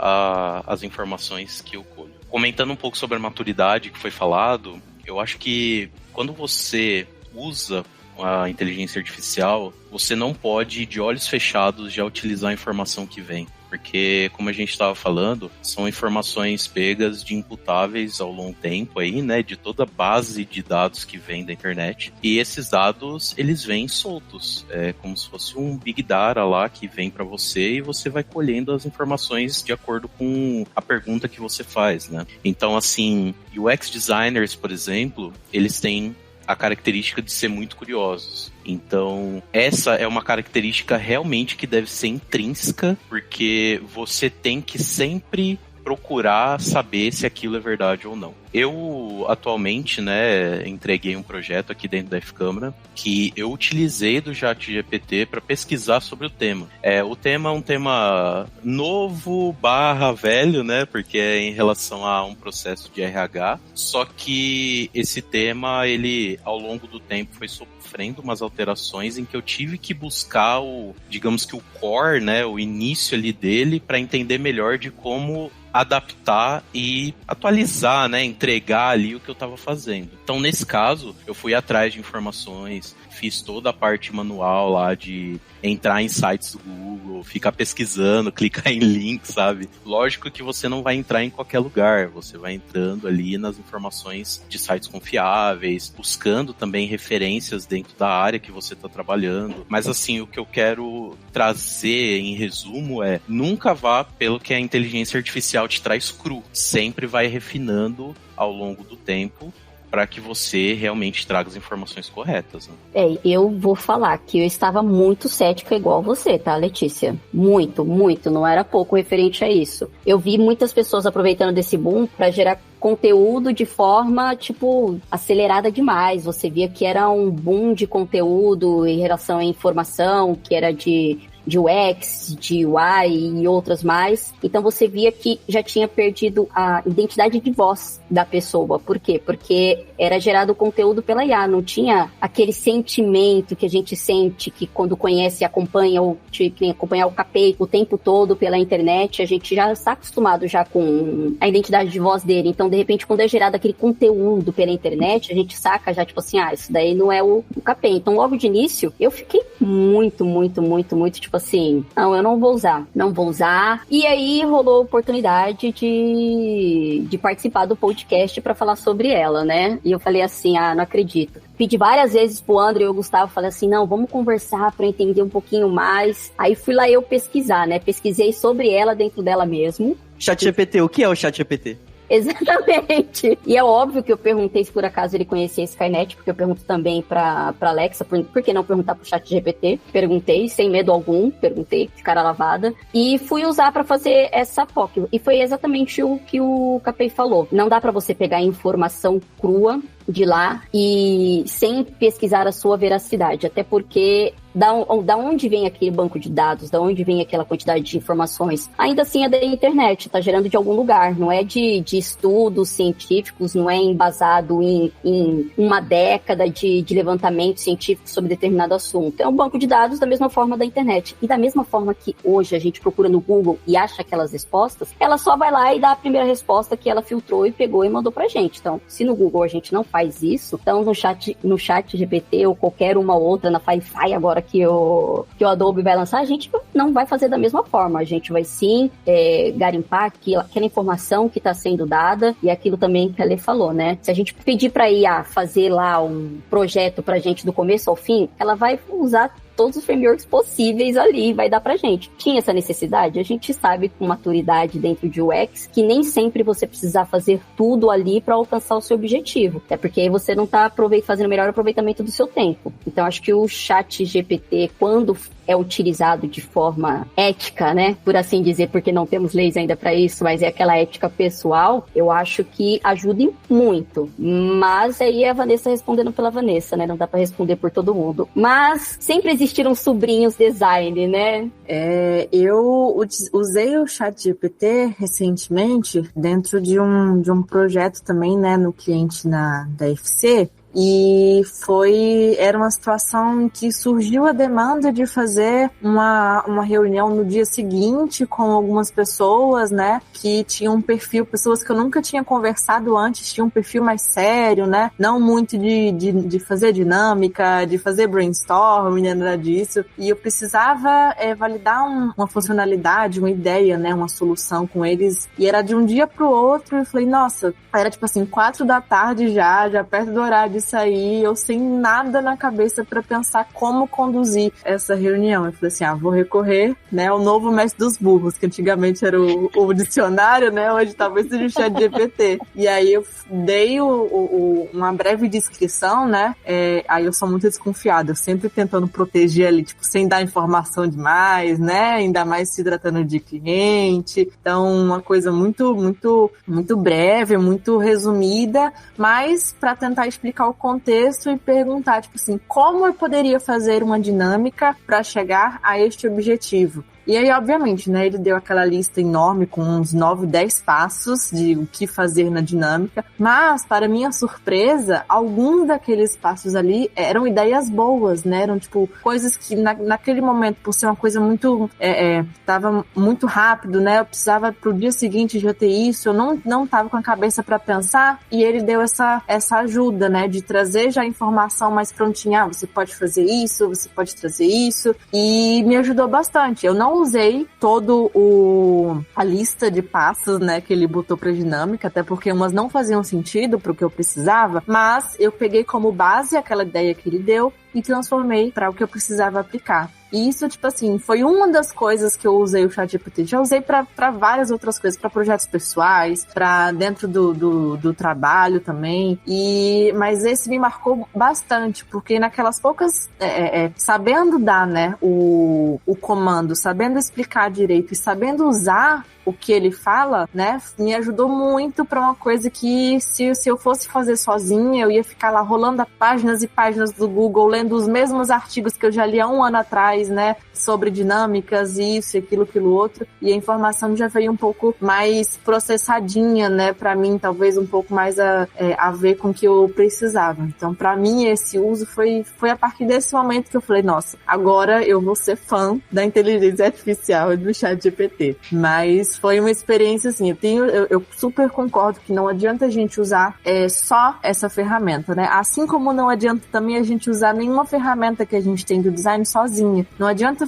Speaker 3: as informações que eu colho. Comentando um pouco sobre a maturidade que foi falado, eu acho que quando você usa a inteligência artificial, você não pode, de olhos fechados, já utilizar a informação que vem. Porque, como a gente estava falando, são informações pegas de imputáveis ao longo tempo aí, né? De toda a base de dados que vem da internet. E esses dados, eles vêm soltos. É como se fosse um Big Data lá que vem para você e você vai colhendo as informações de acordo com a pergunta que você faz, né? Então, assim, UX designers, por exemplo, eles têm a característica de ser muito curiosos. Então, essa é uma característica realmente que deve ser intrínseca, porque você tem que sempre procurar saber se aquilo é verdade ou não. Eu, atualmente, né, entreguei um projeto aqui dentro da F-Câmara que eu utilizei do ChatGPT para pesquisar sobre o tema. O tema é um tema novo / velho, né, porque é em relação a um processo de RH, só que esse tema, ele, ao longo do tempo, foi sofrendo umas alterações em que eu tive que buscar digamos que o core, né, o início ali dele, para entender melhor de como adaptar e atualizar, né, entregar ali o que eu estava fazendo. Então, nesse caso, eu fui atrás de informações, fiz toda a parte manual lá de entrar em sites do Google, ficar pesquisando, clicar em link, sabe? Lógico que você não vai entrar em qualquer lugar, você vai entrando ali nas informações de sites confiáveis, buscando também referências dentro da área que você está trabalhando. Mas assim, o que eu quero trazer em resumo é: nunca vá pelo que a inteligência artificial te traz cru, sempre vai refinando ao longo do tempo para que você realmente traga as informações corretas.
Speaker 2: Né? Eu vou falar que eu estava muito cética igual você, tá, Letícia? Muito, não era pouco referente a isso. Eu vi muitas pessoas aproveitando desse boom para gerar conteúdo de forma, acelerada demais. Você via que era um boom de conteúdo em relação à informação, que era de UX, de UI e outras mais. Então você via que já tinha perdido a identidade de voz da pessoa. Por quê? Porque era gerado conteúdo pela IA, não tinha aquele sentimento que a gente sente que quando conhece e acompanha acompanhar o Capê o tempo todo pela internet, a gente já está acostumado já com a identidade de voz dele. Então, de repente, quando é gerado aquele conteúdo pela internet, a gente saca já, isso daí não é o Capê. Então, logo de início, eu fiquei muito, não, eu não vou usar. E aí rolou a oportunidade de participar do podcast para falar sobre ela, né? E eu falei assim, não acredito. Pedi várias vezes pro André e o Gustavo, falei assim, não, vamos conversar para entender um pouquinho mais. Aí fui lá eu pesquisar, né? Pesquisei sobre ela dentro dela mesmo.
Speaker 4: ChatGPT, o que é o ChatGPT?
Speaker 2: Exatamente. E é óbvio que eu perguntei se por acaso ele conhecia Skynet, porque eu pergunto também pra Alexa, por que não perguntar pro ChatGPT? Perguntei, sem medo algum, perguntei, de cara lavada, e fui usar pra fazer essa POC. E foi exatamente o que o Capê falou. Não dá pra você pegar informação crua de lá e sem pesquisar a sua veracidade, até porque da onde vem aquele banco de dados, da onde vem aquela quantidade de informações, ainda assim é da internet, tá gerando de algum lugar, não é de estudos científicos, não é embasado em uma década de levantamento científico sobre determinado assunto, é um banco de dados da mesma forma da internet, e da mesma forma que hoje a gente procura no Google e acha aquelas respostas, ela só vai lá e dá a primeira resposta que ela filtrou e pegou e mandou pra gente. Então, se no Google a gente não faz isso, então no chat GPT ou qualquer uma outra, na Firefly agora que o Adobe vai lançar, a gente não vai fazer da mesma forma. A gente vai sim garimpar aquela informação que está sendo dada e aquilo também que a Lê falou, né? Se a gente pedir para a IA fazer lá um projeto pra gente do começo ao fim, ela vai usar todos os frameworks possíveis ali, vai dar pra gente. Tinha essa necessidade? A gente sabe com maturidade dentro de UX que nem sempre você precisa fazer tudo ali para alcançar o seu objetivo. Até porque aí você não tá fazendo o melhor aproveitamento do seu tempo. Então, acho que o chat GPT, quando é utilizado de forma ética, né? Por assim dizer, porque não temos leis ainda para isso, mas é aquela ética pessoal, eu acho que ajuda muito. Mas aí é a Vanessa respondendo pela Vanessa, né? Não dá para responder por todo mundo. Mas sempre existiram sobrinhos design, né?
Speaker 1: Eu usei o ChatGPT recentemente dentro de um projeto também, né? No cliente da FC. E era uma situação em que surgiu a demanda de fazer uma reunião no dia seguinte com algumas pessoas, né, que tinham um perfil, pessoas que eu nunca tinha conversado antes, tinham um perfil mais sério, né, não muito de fazer dinâmica, de fazer brainstorming, nada disso, e eu precisava validar uma funcionalidade, uma ideia, né, uma solução com eles, e era de um dia pro outro, e eu falei, nossa, era 4 da tarde já perto do horário de sair, eu sem nada na cabeça para pensar como conduzir essa reunião. Eu falei assim, vou recorrer, né, ao novo mestre dos burros, que antigamente era o dicionário, né, hoje talvez seja o ChatGPT. E aí eu dei uma breve descrição, né, aí eu sou muito desconfiada, eu sempre tentando proteger ali, sem dar informação demais, né, ainda mais se tratando de cliente. Então, uma coisa muito, muito, muito breve, muito resumida, mas para tentar explicar o contexto e perguntar, como eu poderia fazer uma dinâmica para chegar a este objetivo? E aí, obviamente, né, ele deu aquela lista enorme com uns 9, 10 passos de o que fazer na dinâmica, mas, para minha surpresa, alguns daqueles passos ali eram ideias boas, né, eram, coisas que naquele momento, por ser uma coisa muito, tava muito rápido, né, eu precisava pro dia seguinte já ter isso, eu não tava com a cabeça para pensar, e ele deu essa ajuda, né, de trazer já a informação mais prontinha, você pode fazer isso, você pode trazer isso, e me ajudou bastante. Eu não usei a lista de passos, né, que ele botou pra dinâmica, até porque umas não faziam sentido pro que eu precisava, mas eu peguei como base aquela ideia que ele deu e transformei para o que eu precisava aplicar. E isso, tipo assim, foi uma das coisas que eu usei o ChatGPT. Já usei pra várias outras coisas, pra projetos pessoais, pra dentro do trabalho também. Mas esse me marcou bastante, porque naquelas poucas, sabendo dar, né, o comando, sabendo explicar direito e sabendo usar o que ele fala, né, me ajudou muito pra uma coisa que se eu fosse fazer sozinha, eu ia ficar lá rolando páginas e páginas do Google, lendo os mesmos artigos que eu já li há um ano atrás, né, sobre dinâmicas, isso, aquilo outro, e a informação já veio um pouco mais processadinha, né, pra mim, talvez um pouco mais a ver com o que eu precisava. Então, pra mim, esse uso foi a partir desse momento que eu falei, nossa, agora eu vou ser fã da inteligência artificial e do ChatGPT. Mas foi uma experiência assim, eu super concordo que não adianta a gente usar só essa ferramenta, né? Assim como não adianta também a gente usar nenhuma ferramenta que a gente tem do design sozinha. Não adianta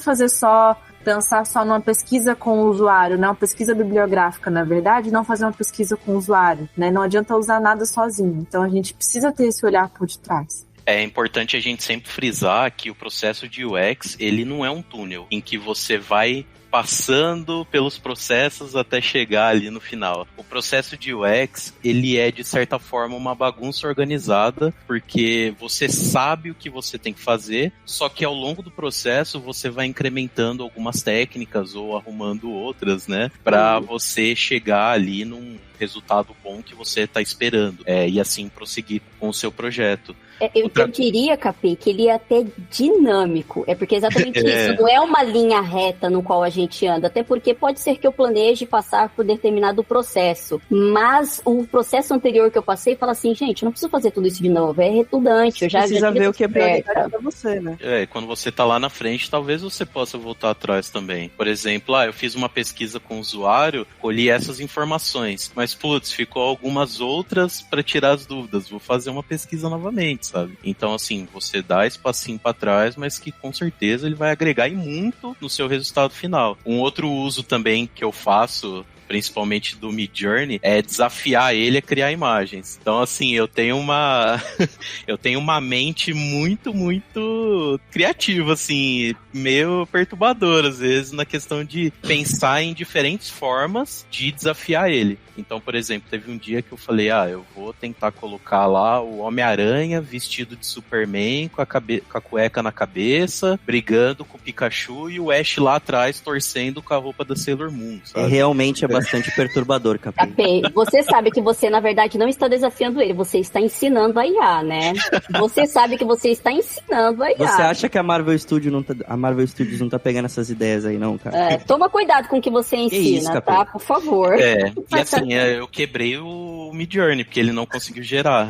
Speaker 1: pensar só numa pesquisa com o usuário, né? Uma pesquisa bibliográfica, na verdade, não fazer uma pesquisa com o usuário, né? Não adianta usar nada sozinho. Então a gente precisa ter esse olhar por detrás.
Speaker 3: É importante a gente sempre frisar que o processo de UX, ele não é um túnel em que você vai passando pelos processos até chegar ali no final. O processo de UX, ele é, de certa forma, uma bagunça organizada, porque você sabe o que você tem que fazer, só que ao longo do processo você vai incrementando algumas técnicas ou arrumando outras, né, para você chegar ali num resultado bom que você está esperando, e assim prosseguir com o seu projeto.
Speaker 2: Eu diria, Capê, que ele é até dinâmico. É porque exatamente isso. Não é uma linha reta no qual a gente anda. Até porque pode ser que eu planeje passar por determinado processo. Mas o processo anterior que eu passei fala assim, gente, não preciso fazer tudo isso de novo. É redundante. Eu já
Speaker 4: precisa ver o que é prioridade pra você, né?
Speaker 3: Quando você tá lá na frente, talvez você possa voltar atrás também. Por exemplo, eu fiz uma pesquisa com o usuário, colhi essas informações. Mas, putz, ficou algumas outras para tirar as dúvidas. Vou fazer uma pesquisa novamente, sabe? Então, assim, você dá esse passinho pra trás, mas que com certeza ele vai agregar e muito no seu resultado final. Um outro uso também que eu faço, principalmente do Midjourney, é desafiar ele a criar imagens. Então, assim, eu tenho uma mente muito, muito criativa, assim, meio perturbadora, às vezes, na questão de pensar em diferentes formas de desafiar ele. Então, por exemplo, teve um dia que eu falei, eu vou tentar colocar lá o Homem-Aranha vestido de Superman, com a cueca na cabeça, brigando com o Pikachu e o Ash lá atrás torcendo com a roupa da Sailor Moon, sabe?
Speaker 4: Realmente é bastante perturbador, Capê.
Speaker 2: Capê, você sabe que você, na verdade, não está desafiando ele, você está ensinando a IA, né? Você sabe que você está ensinando a IA.
Speaker 4: Você acha que a Marvel Studios não tá pegando essas ideias aí, não, cara?
Speaker 2: Toma cuidado com o que você ensina, tá? Por favor.
Speaker 3: E assim, eu quebrei o Midjourney, porque ele não conseguiu gerar.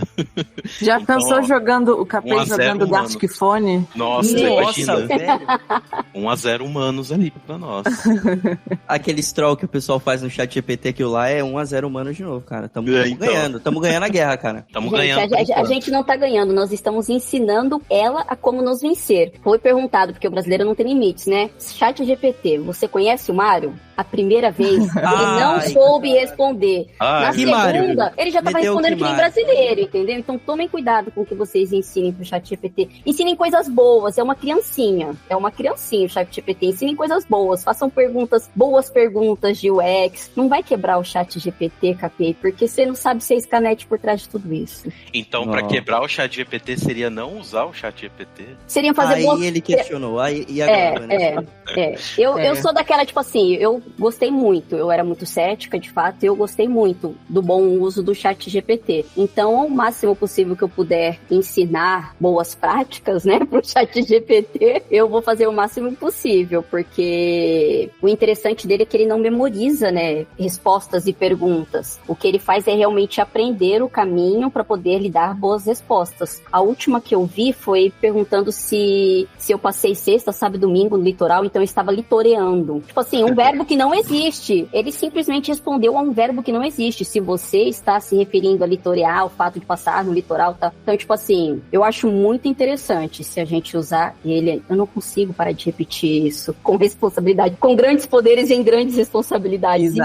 Speaker 1: Já pensou jogando o Capê jogando Gartic Phone?
Speaker 3: Nossa, imagina. 1-0 humanos ali pra nós.
Speaker 4: Aquele troll que o pessoal faz no ChatGPT, aquilo lá é 1-0 humanos de novo, cara. Tamo ganhando a guerra, cara.
Speaker 2: A gente não tá ganhando, nós estamos ensinando ela a como nos vencer. Foi perguntado, porque o brasileiro não tem limites, né? ChatGPT, você conhece o Mário? A primeira vez, ele não soube responder. Na segunda, ele já tava respondendo que nem brasileiro, entendeu? Então tomem cuidado com o que vocês ensinem pro ChatGPT. Ensinem coisas boas, é uma criancinha o ChatGPT. Ensinem coisas boas, façam boas perguntas de UX. Não vai quebrar o ChatGPT, Capê, porque você não sabe se é Scanet por trás de tudo isso.
Speaker 3: Então, pra quebrar o ChatGPT, seria não usar o ChatGPT?
Speaker 2: Seria fazer
Speaker 4: Aí ele questionou, e agora?
Speaker 2: Eu sou daquela, tipo assim, eu gostei muito, eu era muito cética, de fato, e eu gostei muito do bom uso do ChatGPT. Então, o máximo possível que eu puder ensinar boas práticas, né, pro ChatGPT, eu vou fazer o máximo possível, porque o interessante dele é que ele não memoriza, né, respostas e perguntas. O que ele faz é realmente aprender o caminho para poder lhe dar boas respostas. A última que eu vi foi perguntando se eu passei sexta, sábado e domingo no litoral, então eu estava litoreando. Tipo assim, um verbo que não existe. Ele simplesmente respondeu a um verbo que não existe. Se você está se referindo a litorear, o fato de passar no litoral, tá? Então, tipo assim, eu acho muito interessante se a gente usar ele. Eu não consigo parar de repetir isso com responsabilidade. Com grandes poderes e em grandes responsabilidades.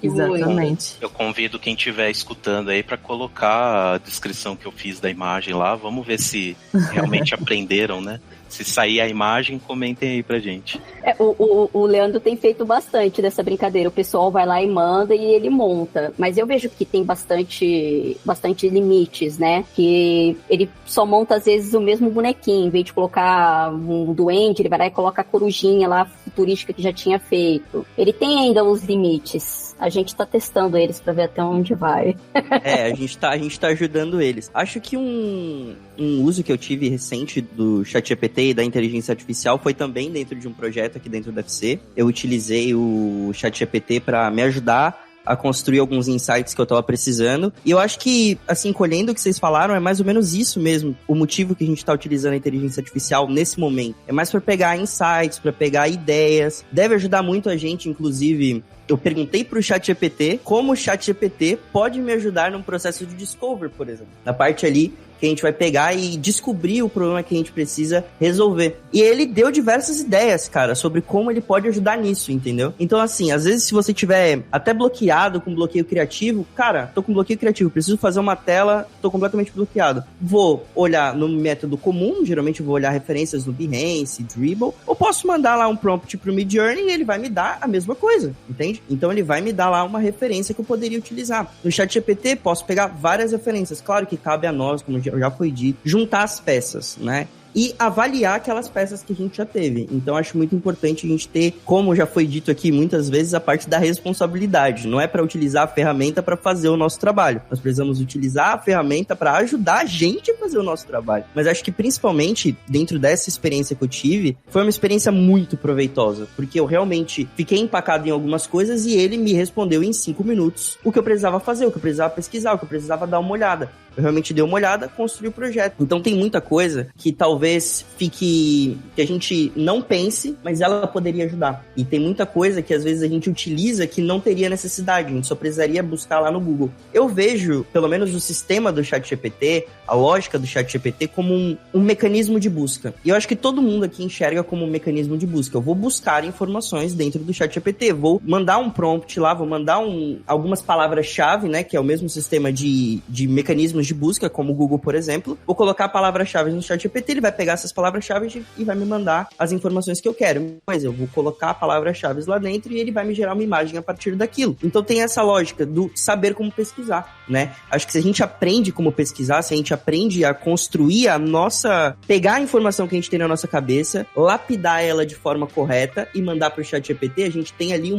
Speaker 1: Exatamente.
Speaker 3: Eu convido quem estiver escutando aí para colocar a descrição que eu fiz da imagem lá. Vamos ver se realmente aprenderam, né? Se sair a imagem, comentem aí pra gente.
Speaker 2: O Leandro tem feito bastante dessa brincadeira. O pessoal vai lá e manda e ele monta. Mas eu vejo que tem bastante limites, né? Que ele só monta, às vezes, o mesmo bonequinho. Em vez de colocar um duende, ele vai lá e coloca a corujinha lá, futurística, que já tinha feito. Ele tem ainda os limites. A gente tá testando eles pra ver até onde vai.
Speaker 4: A gente tá ajudando eles. Acho que um uso que eu tive recente do ChatGPT e da inteligência artificial foi também dentro de um projeto aqui dentro da UFC. Eu utilizei o ChatGPT para me ajudar a construir alguns insights que eu tava precisando. E eu acho que, assim, colhendo o que vocês falaram, é mais ou menos isso mesmo. O motivo que a gente tá utilizando a inteligência artificial nesse momento. É mais para pegar insights, para pegar ideias. Deve ajudar muito a gente, inclusive. Eu perguntei pro ChatGPT como o ChatGPT pode me ajudar num processo de discovery, por exemplo. Na parte ali que a gente vai pegar e descobrir o problema que a gente precisa resolver. E ele deu diversas ideias, cara, sobre como ele pode ajudar nisso, entendeu? Então, assim, às vezes se você tiver até bloqueado com bloqueio criativo, cara, tô com bloqueio criativo, preciso fazer uma tela, tô completamente bloqueado. Vou olhar no método comum, geralmente eu vou olhar referências no Behance, Dribbble, ou posso mandar lá um prompt pro Midjourney e ele vai me dar a mesma coisa, entende? Então ele vai me dar lá uma referência que eu poderia utilizar. No ChatGPT, posso pegar várias referências. Claro que cabe a nós, como já foi dito, juntar as peças, né? E avaliar aquelas peças que a gente já teve. Então, acho muito importante a gente ter, como já foi dito aqui muitas vezes, a parte da responsabilidade. Não é para utilizar a ferramenta para fazer o nosso trabalho. Nós precisamos utilizar a ferramenta para ajudar a gente a fazer o nosso trabalho. Mas acho que, principalmente, dentro dessa experiência que eu tive, foi uma experiência muito proveitosa. Porque eu realmente fiquei empacado em algumas coisas e ele me respondeu em 5 minutos o que eu precisava fazer, o que eu precisava pesquisar, o que eu precisava dar uma olhada. Eu realmente dei uma olhada, construí o projeto. Então tem muita coisa que talvez fique... que a gente não pense, mas ela poderia ajudar. E tem muita coisa que às vezes a gente utiliza que não teria necessidade. A gente só precisaria buscar lá no Google. Eu vejo, pelo menos o sistema do ChatGPT, a lógica do ChatGPT, como um mecanismo de busca. E eu acho que todo mundo aqui enxerga como um mecanismo de busca. Eu vou buscar informações dentro do ChatGPT. Vou mandar um prompt lá, vou mandar algumas palavras-chave, né? Que é o mesmo sistema de mecanismos de busca, como o Google, por exemplo. Vou colocar palavras-chave no ChatGPT, ele vai pegar essas palavras-chave e vai me mandar as informações que eu quero. Mas eu vou colocar palavras-chave lá dentro e ele vai me gerar uma imagem a partir daquilo. Então tem essa lógica do saber como pesquisar, né? Acho que se a gente aprende como pesquisar, se a gente aprende a construir a nossa... pegar a informação que a gente tem na nossa cabeça, lapidar ela de forma correta e mandar pro ChatGPT, a gente tem ali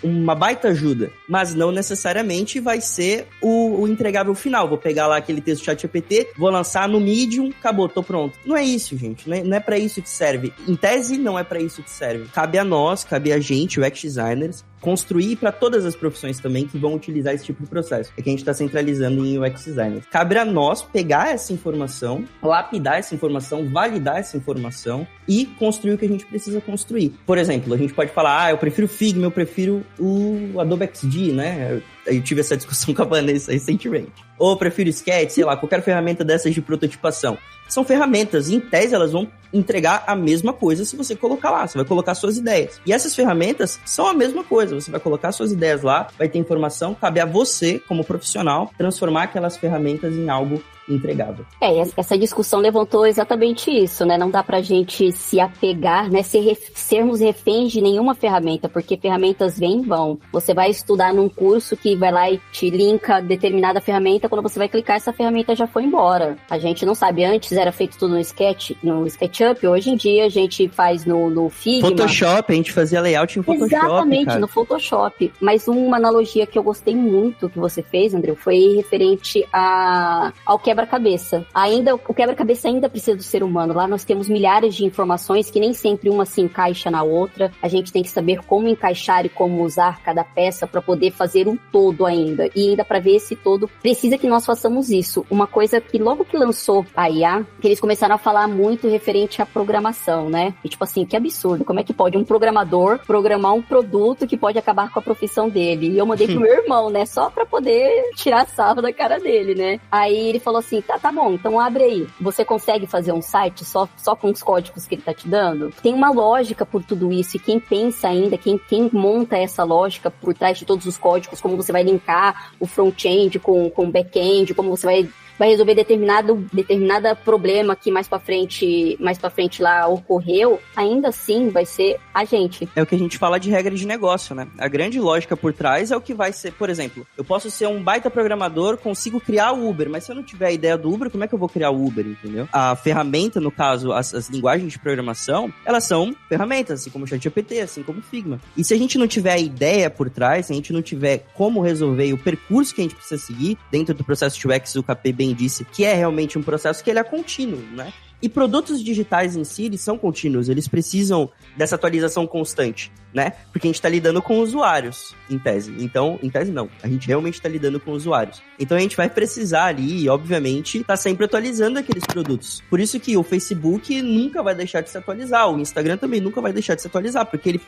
Speaker 4: uma baita ajuda. Mas não necessariamente vai ser o entregável final. Vou pegar lá aquele texto do ChatGPT, vou lançar no Medium, acabou, tô pronto. Não é isso, gente. Não é pra isso que serve. Em tese, não é pra isso que serve. Cabe a nós, cabe a gente, UX designers, construir para todas as profissões também que vão utilizar esse tipo de processo. É que a gente está centralizando em UX designers. Cabe a nós pegar essa informação, lapidar essa informação, validar essa informação e construir o que a gente precisa construir. Por exemplo, a gente pode falar, eu prefiro o Figma, eu prefiro o Adobe XD, né? Eu tive essa discussão com a Vanessa recentemente. Ou eu prefiro Sketch, sei lá, qualquer ferramenta dessas de prototipação. São ferramentas, e em tese elas vão entregar a mesma coisa se você colocar lá, você vai colocar suas ideias. E essas ferramentas são a mesma coisa, você vai colocar suas ideias lá, vai ter informação, cabe a você, como profissional, transformar aquelas ferramentas em algo entregável.
Speaker 2: Essa discussão levantou exatamente isso, né? Não dá pra gente se apegar, né? Sermos reféns de nenhuma ferramenta, porque ferramentas vêm e vão. Você vai estudar num curso que vai lá e te linka determinada ferramenta, quando você vai clicar, essa ferramenta já foi embora. A gente não sabe, antes era feito tudo no SketchUp, hoje em dia a gente faz no Figma.
Speaker 4: Photoshop, a gente fazia layout em Photoshop.
Speaker 2: Exatamente,
Speaker 4: cara.
Speaker 2: No Photoshop. Mas uma analogia que eu gostei muito que você fez, André, foi referente ao quebra-cabeça. O quebra-cabeça ainda precisa do ser humano. Lá nós temos milhares de informações que nem sempre uma se encaixa na outra. A gente tem que saber como encaixar e como usar cada peça para poder fazer um todo ainda. E ainda para ver esse todo, precisa que nós façamos isso. Uma coisa que logo que lançou a IA, que eles começaram a falar muito referente à programação, né? E tipo assim, que absurdo. Como é que pode um programador programar um produto que pode acabar com a profissão dele? E eu mandei pro meu irmão, né? Só pra poder tirar sarro da cara dele, né? Aí ele falou assim, assim, tá bom, então abre aí. Você consegue fazer um site só com os códigos que ele tá te dando? Tem uma lógica por tudo isso, e quem pensa ainda, quem monta essa lógica por trás de todos os códigos, como você vai linkar o front-end com o back-end, como você vai resolver determinada problema que mais pra frente lá ocorreu, ainda assim vai ser a gente.
Speaker 4: É o que a gente fala de regra de negócio, né? A grande lógica por trás é o que vai ser, por exemplo, eu posso ser um baita programador, consigo criar o Uber, mas se eu não tiver a ideia do Uber, como é que eu vou criar o Uber, entendeu? A ferramenta, no caso, as linguagens de programação, elas são ferramentas, assim como o ChatGPT, assim como o Figma. E se a gente não tiver a ideia por trás, se a gente não tiver como resolver e o percurso que a gente precisa seguir dentro do processo de UX, o KP bem disse, que é realmente um processo que ele é contínuo, né? E produtos digitais em si, eles são contínuos, eles precisam dessa atualização constante, né? Porque a gente está lidando com usuários, em tese. Então, em tese não, a gente realmente está lidando com usuários. Então a gente vai precisar ali, obviamente, tá sempre atualizando aqueles produtos. Por isso que o Facebook nunca vai deixar de se atualizar, o Instagram também nunca vai deixar de se atualizar, porque ele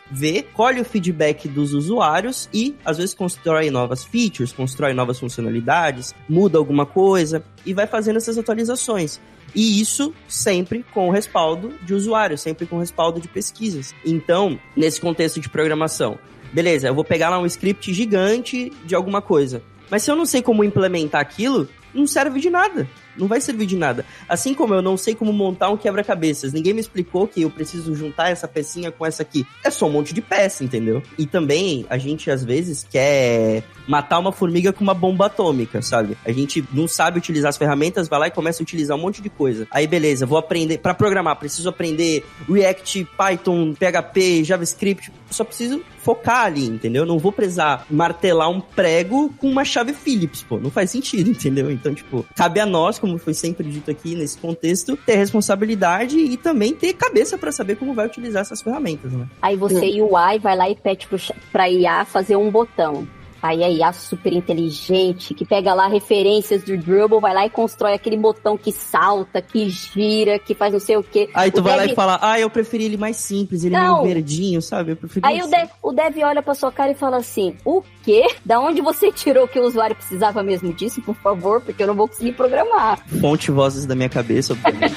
Speaker 4: colhe o feedback dos usuários e, às vezes, constrói novas features, constrói novas funcionalidades, muda alguma coisa e vai fazendo essas atualizações. E isso sempre com o respaldo de usuários, sempre com o respaldo de pesquisas. Então, nesse contexto de programação, beleza, eu vou pegar lá um script gigante de alguma coisa. Mas se eu não sei como implementar aquilo, não serve de nada. Não vai servir de nada. Assim como eu não sei como montar um quebra-cabeças. Ninguém me explicou que eu preciso juntar essa pecinha com essa aqui. É só um monte de peça, entendeu? E também, a gente às vezes quer matar uma formiga com uma bomba atômica, sabe? A gente não sabe utilizar as ferramentas, vai lá e começa a utilizar um monte de coisa. Aí beleza, vou aprender, pra programar, preciso aprender React, Python, PHP, JavaScript. Eu só preciso focar ali, entendeu? Não vou precisar martelar um prego com uma chave Phillips, pô. Não faz sentido, entendeu? Então, tipo, cabe a nós, como foi sempre dito aqui nesse contexto, ter responsabilidade e também ter cabeça pra saber como vai utilizar essas ferramentas, né?
Speaker 2: Aí você, UI, vai lá e pede pra IA fazer um botão. Aí a IA super inteligente, que pega lá referências do Drupal, vai lá e constrói aquele botão que salta, que gira, que faz não sei o quê.
Speaker 4: Aí tu vai lá e fala, eu preferi ele mais simples, ele meio verdinho, sabe? Eu preferi
Speaker 2: aí o dev olha pra sua cara e fala assim, o quê? Da onde você tirou que o usuário precisava mesmo disso, por favor? Porque eu não vou conseguir programar.
Speaker 4: Fonte vozes da minha cabeça, obviamente.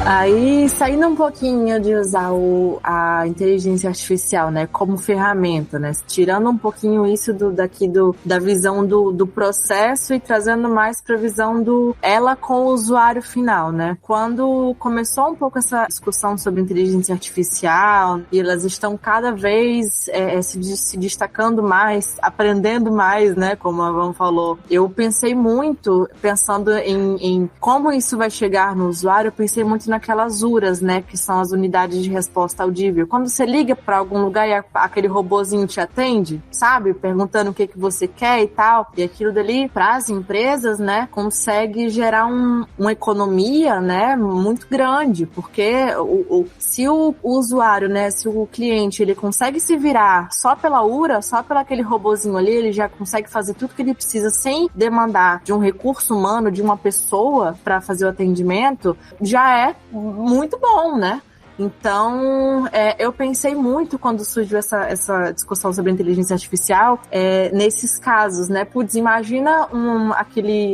Speaker 1: Aí, saindo um pouquinho de usar a inteligência artificial, né, como ferramenta, né, tirando um pouquinho isso da visão do processo e trazendo mais para a visão ela com o usuário final, né. Quando começou um pouco essa discussão sobre inteligência artificial e elas estão cada vez se destacando mais, aprendendo mais, né, como a Van falou, eu pensei muito, pensando em como isso vai chegar no usuário, eu pensei muito naquelas URAs, né, que são as unidades de resposta audível. Quando você liga para algum lugar e aquele robozinho te atende, sabe, perguntando o que você quer e tal, e aquilo dali, para as empresas, né, consegue gerar uma economia, né, muito grande, porque se o usuário, né, se o cliente, ele consegue se virar só pela URA, só pelo aquele robozinho ali, ele já consegue fazer tudo que ele precisa sem demandar de um recurso humano, de uma pessoa para fazer o atendimento, já é muito bom, né? Então, eu pensei muito quando surgiu essa discussão sobre inteligência artificial, nesses casos, né? Putz, imagina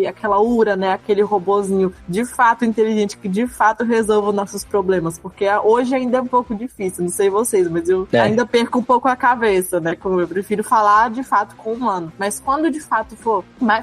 Speaker 1: aquela URA, né? Aquele robozinho de fato inteligente, que de fato resolva nossos problemas, porque hoje ainda é um pouco difícil, não sei vocês, mas eu ainda perco um pouco a cabeça, né? Como eu prefiro falar de fato com o humano. Mas quando de fato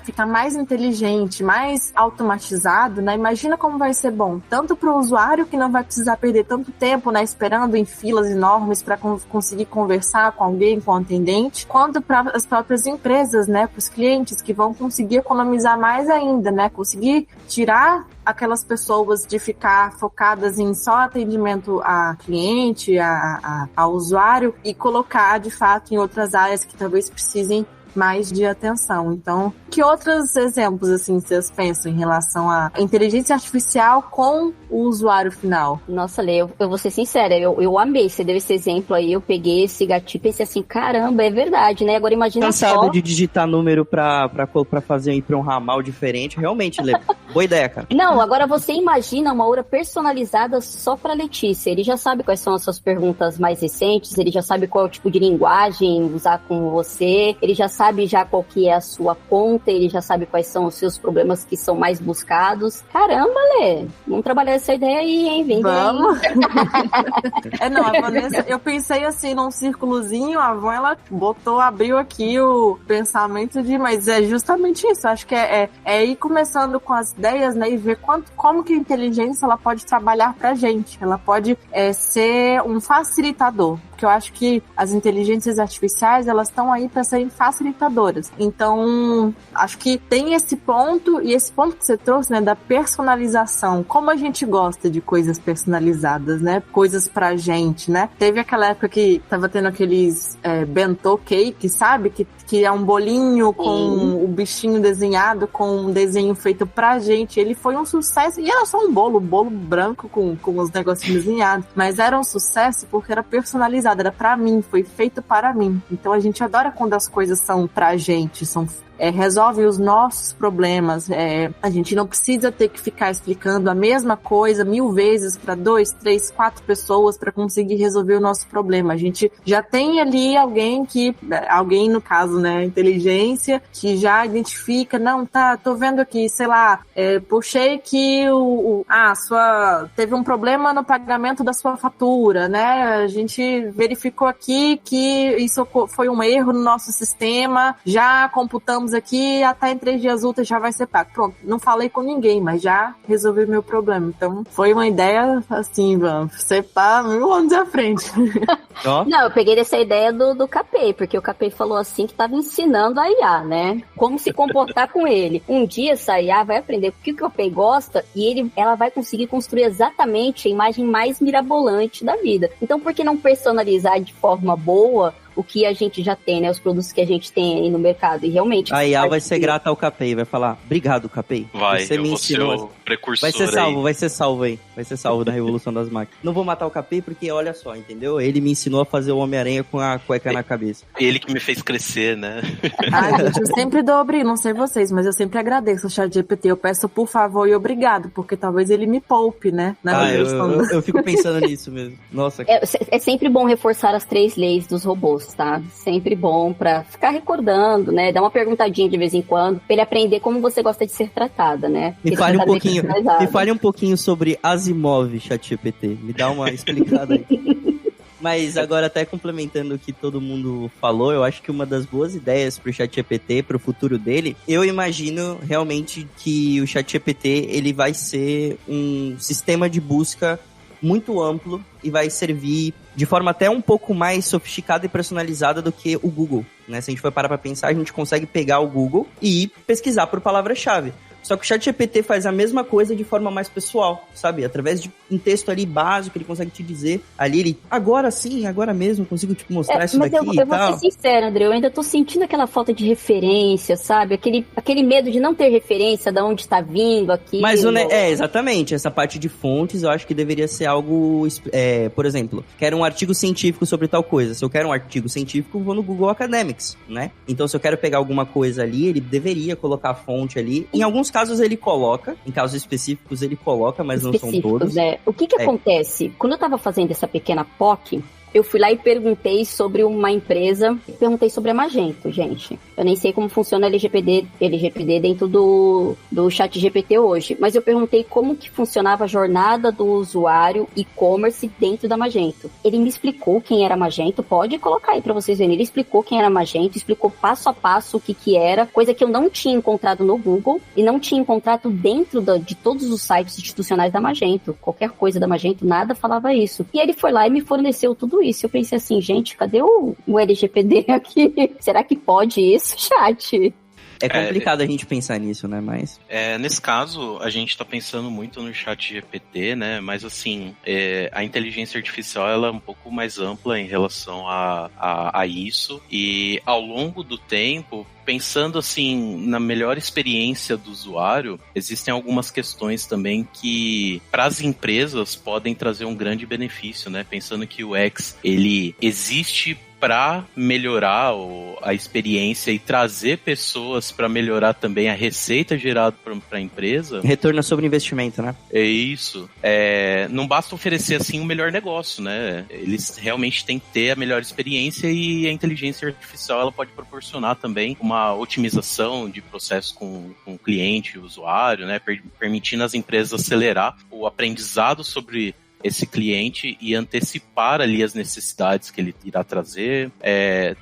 Speaker 1: ficar mais inteligente, mais automatizado, né? Imagina como vai ser bom, tanto para o usuário, que não vai precisar perder tanto tempo, né, esperando em filas enormes para conseguir conversar com alguém, com o atendente, quanto para as próprias empresas, né, para os clientes, que vão conseguir economizar mais ainda, né, conseguir tirar aquelas pessoas de ficar focadas em só atendimento a cliente, a usuário, e colocar de fato em outras áreas que talvez precisem mais de atenção. Então, que outros exemplos, assim, vocês pensam em relação à inteligência artificial com o usuário final.
Speaker 2: Nossa, Lê, eu vou ser sincera, eu amei. Você deu esse exemplo aí, eu peguei esse gatilho e pensei assim, caramba, é verdade, né? Agora imagina
Speaker 4: Cansado
Speaker 2: só...
Speaker 4: de digitar número pra fazer ir pra um ramal diferente. Realmente, Lê, boa ideia, cara.
Speaker 2: Não, agora você imagina uma aura personalizada só pra Letícia. Ele já sabe quais são as suas perguntas mais recentes, ele já sabe qual é o tipo de linguagem usar com você, ele já sabe já qual que é a sua conta, ele já sabe quais são os seus problemas que são mais buscados. Caramba, Lê, vamos trabalhar essa ideia aí, hein? Vem
Speaker 1: Vamos! Não, a Vanessa, eu pensei assim, num círculozinho, a Van, ela abriu aqui o pensamento mas é justamente isso, acho que é ir começando com as ideias, né, e ver como que a inteligência, ela pode trabalhar pra gente, ela pode ser um facilitador. Porque eu acho que as inteligências artificiais, elas estão aí para serem facilitadoras. Então, acho que tem esse ponto, e esse ponto que você trouxe, né, da personalização. Como a gente gosta de coisas personalizadas, né? Coisas pra gente, né? Teve aquela época que tava tendo aqueles bentô cake, sabe? Que é um bolinho com o bichinho desenhado, com um desenho feito pra gente. Ele foi um sucesso, e era só um bolo branco com os negocinhos desenhados. Mas era um sucesso porque era personalizado. Era pra mim, foi feito para mim. Então a gente adora quando as coisas são pra gente, resolve os nossos problemas. A gente não precisa ter que ficar explicando a mesma coisa 1000 vezes para 2, 3, 4 pessoas para conseguir resolver o nosso problema. A gente já tem ali alguém no caso, né, inteligência, que já identifica, tô vendo aqui, sei lá, puxei que teve um problema no pagamento da sua fatura, né? A gente verificou aqui que isso foi um erro no nosso sistema, já computamos aqui, até em 3 dias úteis já vai ser pago. Pronto, não falei com ninguém, mas já resolvi meu problema. Então, foi uma ideia assim, você tá 1000 anos à frente.
Speaker 2: Não, eu peguei dessa ideia do Capê, porque o Capê falou assim que estava ensinando a IA, né? Como se comportar com ele. Um dia essa IA vai aprender o que o Capê gosta e ela vai conseguir construir exatamente a imagem mais mirabolante da vida. Então, por que não personalizar de forma boa o que a gente já tem, né? Os produtos que a gente tem aí no mercado. E realmente...
Speaker 4: A IA vai ser grata ao Capei, vai falar, obrigado, Capei.
Speaker 3: Você me ensinou. O precursor
Speaker 4: vai ser salvo aí. Vai ser salvo da revolução das máquinas. Não vou matar o Capei porque, olha só, entendeu? Ele me ensinou a fazer o Homem-Aranha com a cueca na cabeça.
Speaker 3: Ele que me fez crescer, né?
Speaker 1: Ai, gente, eu sempre não sei vocês, mas eu sempre agradeço o ChatGPT. Eu peço por favor e obrigado, porque talvez ele me poupe, né?
Speaker 4: Eu fico pensando nisso mesmo. Nossa.
Speaker 2: É sempre bom reforçar as 3 leis dos robôs, tá? Sempre bom pra ficar recordando, né? Dar uma perguntadinha de vez em quando, pra ele aprender como você gosta de ser tratada, né?
Speaker 4: Me fale um pouquinho sobre Asimov, ChatGPT. Me dá uma explicada aí. Mas agora, até complementando o que todo mundo falou, eu acho que uma das boas ideias pro ChatGPT, pro futuro dele, eu imagino realmente que o ChatGPT, ele vai ser um sistema de busca muito amplo e vai servir de forma até um pouco mais sofisticada e personalizada do que o Google, né? Se a gente for parar pra pensar, a gente consegue pegar o Google e pesquisar por palavra-chave. Só que o ChatGPT faz a mesma coisa de forma mais pessoal, sabe? Através de um texto ali básico, ele consegue te dizer ali, agora sim, agora mesmo, consigo te mostrar isso daqui e tal.
Speaker 2: Mas eu vou ser sincera, André, eu ainda tô sentindo aquela falta de referência, sabe? Aquele medo de não ter referência de onde tá vindo aqui.
Speaker 4: Mas exatamente, essa parte de fontes eu acho que deveria ser algo, por exemplo, quero um artigo científico sobre tal coisa. Se eu quero um artigo científico, vou no Google Academics, né? Então, se eu quero pegar alguma coisa ali, ele deveria colocar a fonte ali. Em alguns casos ele coloca, em casos específicos ele coloca, mas não são todos.
Speaker 2: O que acontece? Quando eu tava fazendo essa pequena POC, eu fui lá e perguntei sobre uma empresa, perguntei sobre a Magento, gente. Eu nem sei como funciona a LGPD dentro do ChatGPT hoje, mas eu perguntei como que funcionava a jornada do usuário e-commerce dentro da Magento. Ele me explicou quem era a Magento, pode colocar aí pra vocês verem. Ele explicou quem era a Magento, explicou passo a passo o que era, coisa que eu não tinha encontrado no Google e não tinha encontrado dentro de todos os sites institucionais da Magento. Qualquer coisa da Magento, nada falava isso. E ele foi lá e me forneceu tudo isso. Eu pensei assim, gente, cadê o LGPD aqui? Será que pode isso, chat?
Speaker 4: É complicado a gente pensar nisso, né? Mas...
Speaker 3: nesse caso, a gente tá pensando muito no ChatGPT, né? Mas, assim, a inteligência artificial, ela é um pouco mais ampla em relação a isso. E, ao longo do tempo, pensando assim na melhor experiência do usuário, existem algumas questões também que para as empresas podem trazer um grande benefício, né? Pensando que o UX, ele existe para melhorar a experiência e trazer pessoas para melhorar também a receita gerada para a empresa.
Speaker 4: Retorno sobre investimento, né?
Speaker 3: É isso. Não basta oferecer assim um melhor negócio, né? Eles realmente têm que ter a melhor experiência e a inteligência artificial ela pode proporcionar também uma otimização de processo com o cliente e o usuário, né? Permitindo às empresas acelerar o aprendizado sobre esse cliente e antecipar ali as necessidades que ele irá trazer.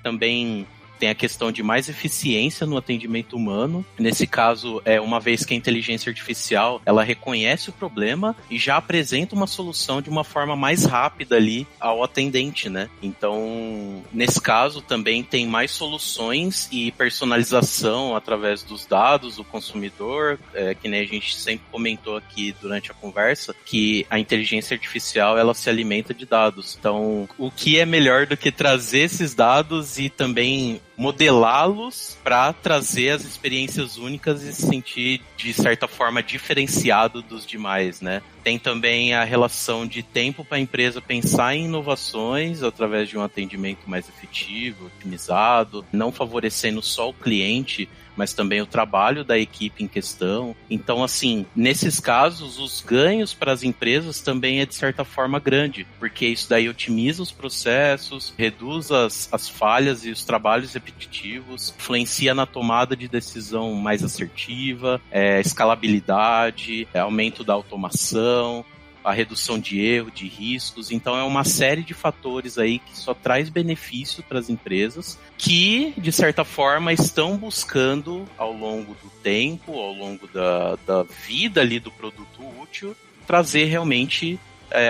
Speaker 3: Também tem a questão de mais eficiência no atendimento humano. Nesse caso, uma vez que a inteligência artificial ela reconhece o problema e já apresenta uma solução de uma forma mais rápida ali ao atendente, né? Então, nesse caso, também tem mais soluções e personalização através dos dados do consumidor, que nem a gente sempre comentou aqui durante a conversa, que a inteligência artificial ela se alimenta de dados. Então, o que é melhor do que trazer esses dados e também modelá-los para trazer as experiências únicas e se sentir, de certa forma, diferenciado dos demais, né? Tem também a relação de tempo para a empresa pensar em inovações através de um atendimento mais efetivo, otimizado, não favorecendo só o cliente, mas também o trabalho da equipe em questão. Então, assim, nesses casos, os ganhos para as empresas também é, de certa forma, grande, porque isso daí otimiza os processos, reduz as falhas e os trabalhos repetitivos, influencia na tomada de decisão mais assertiva, escalabilidade, aumento da automação, a redução de erro, de riscos. Então é uma série de fatores aí que só traz benefício para as empresas que, de certa forma, estão buscando ao longo do tempo, ao longo da vida ali do produto útil, trazer realmente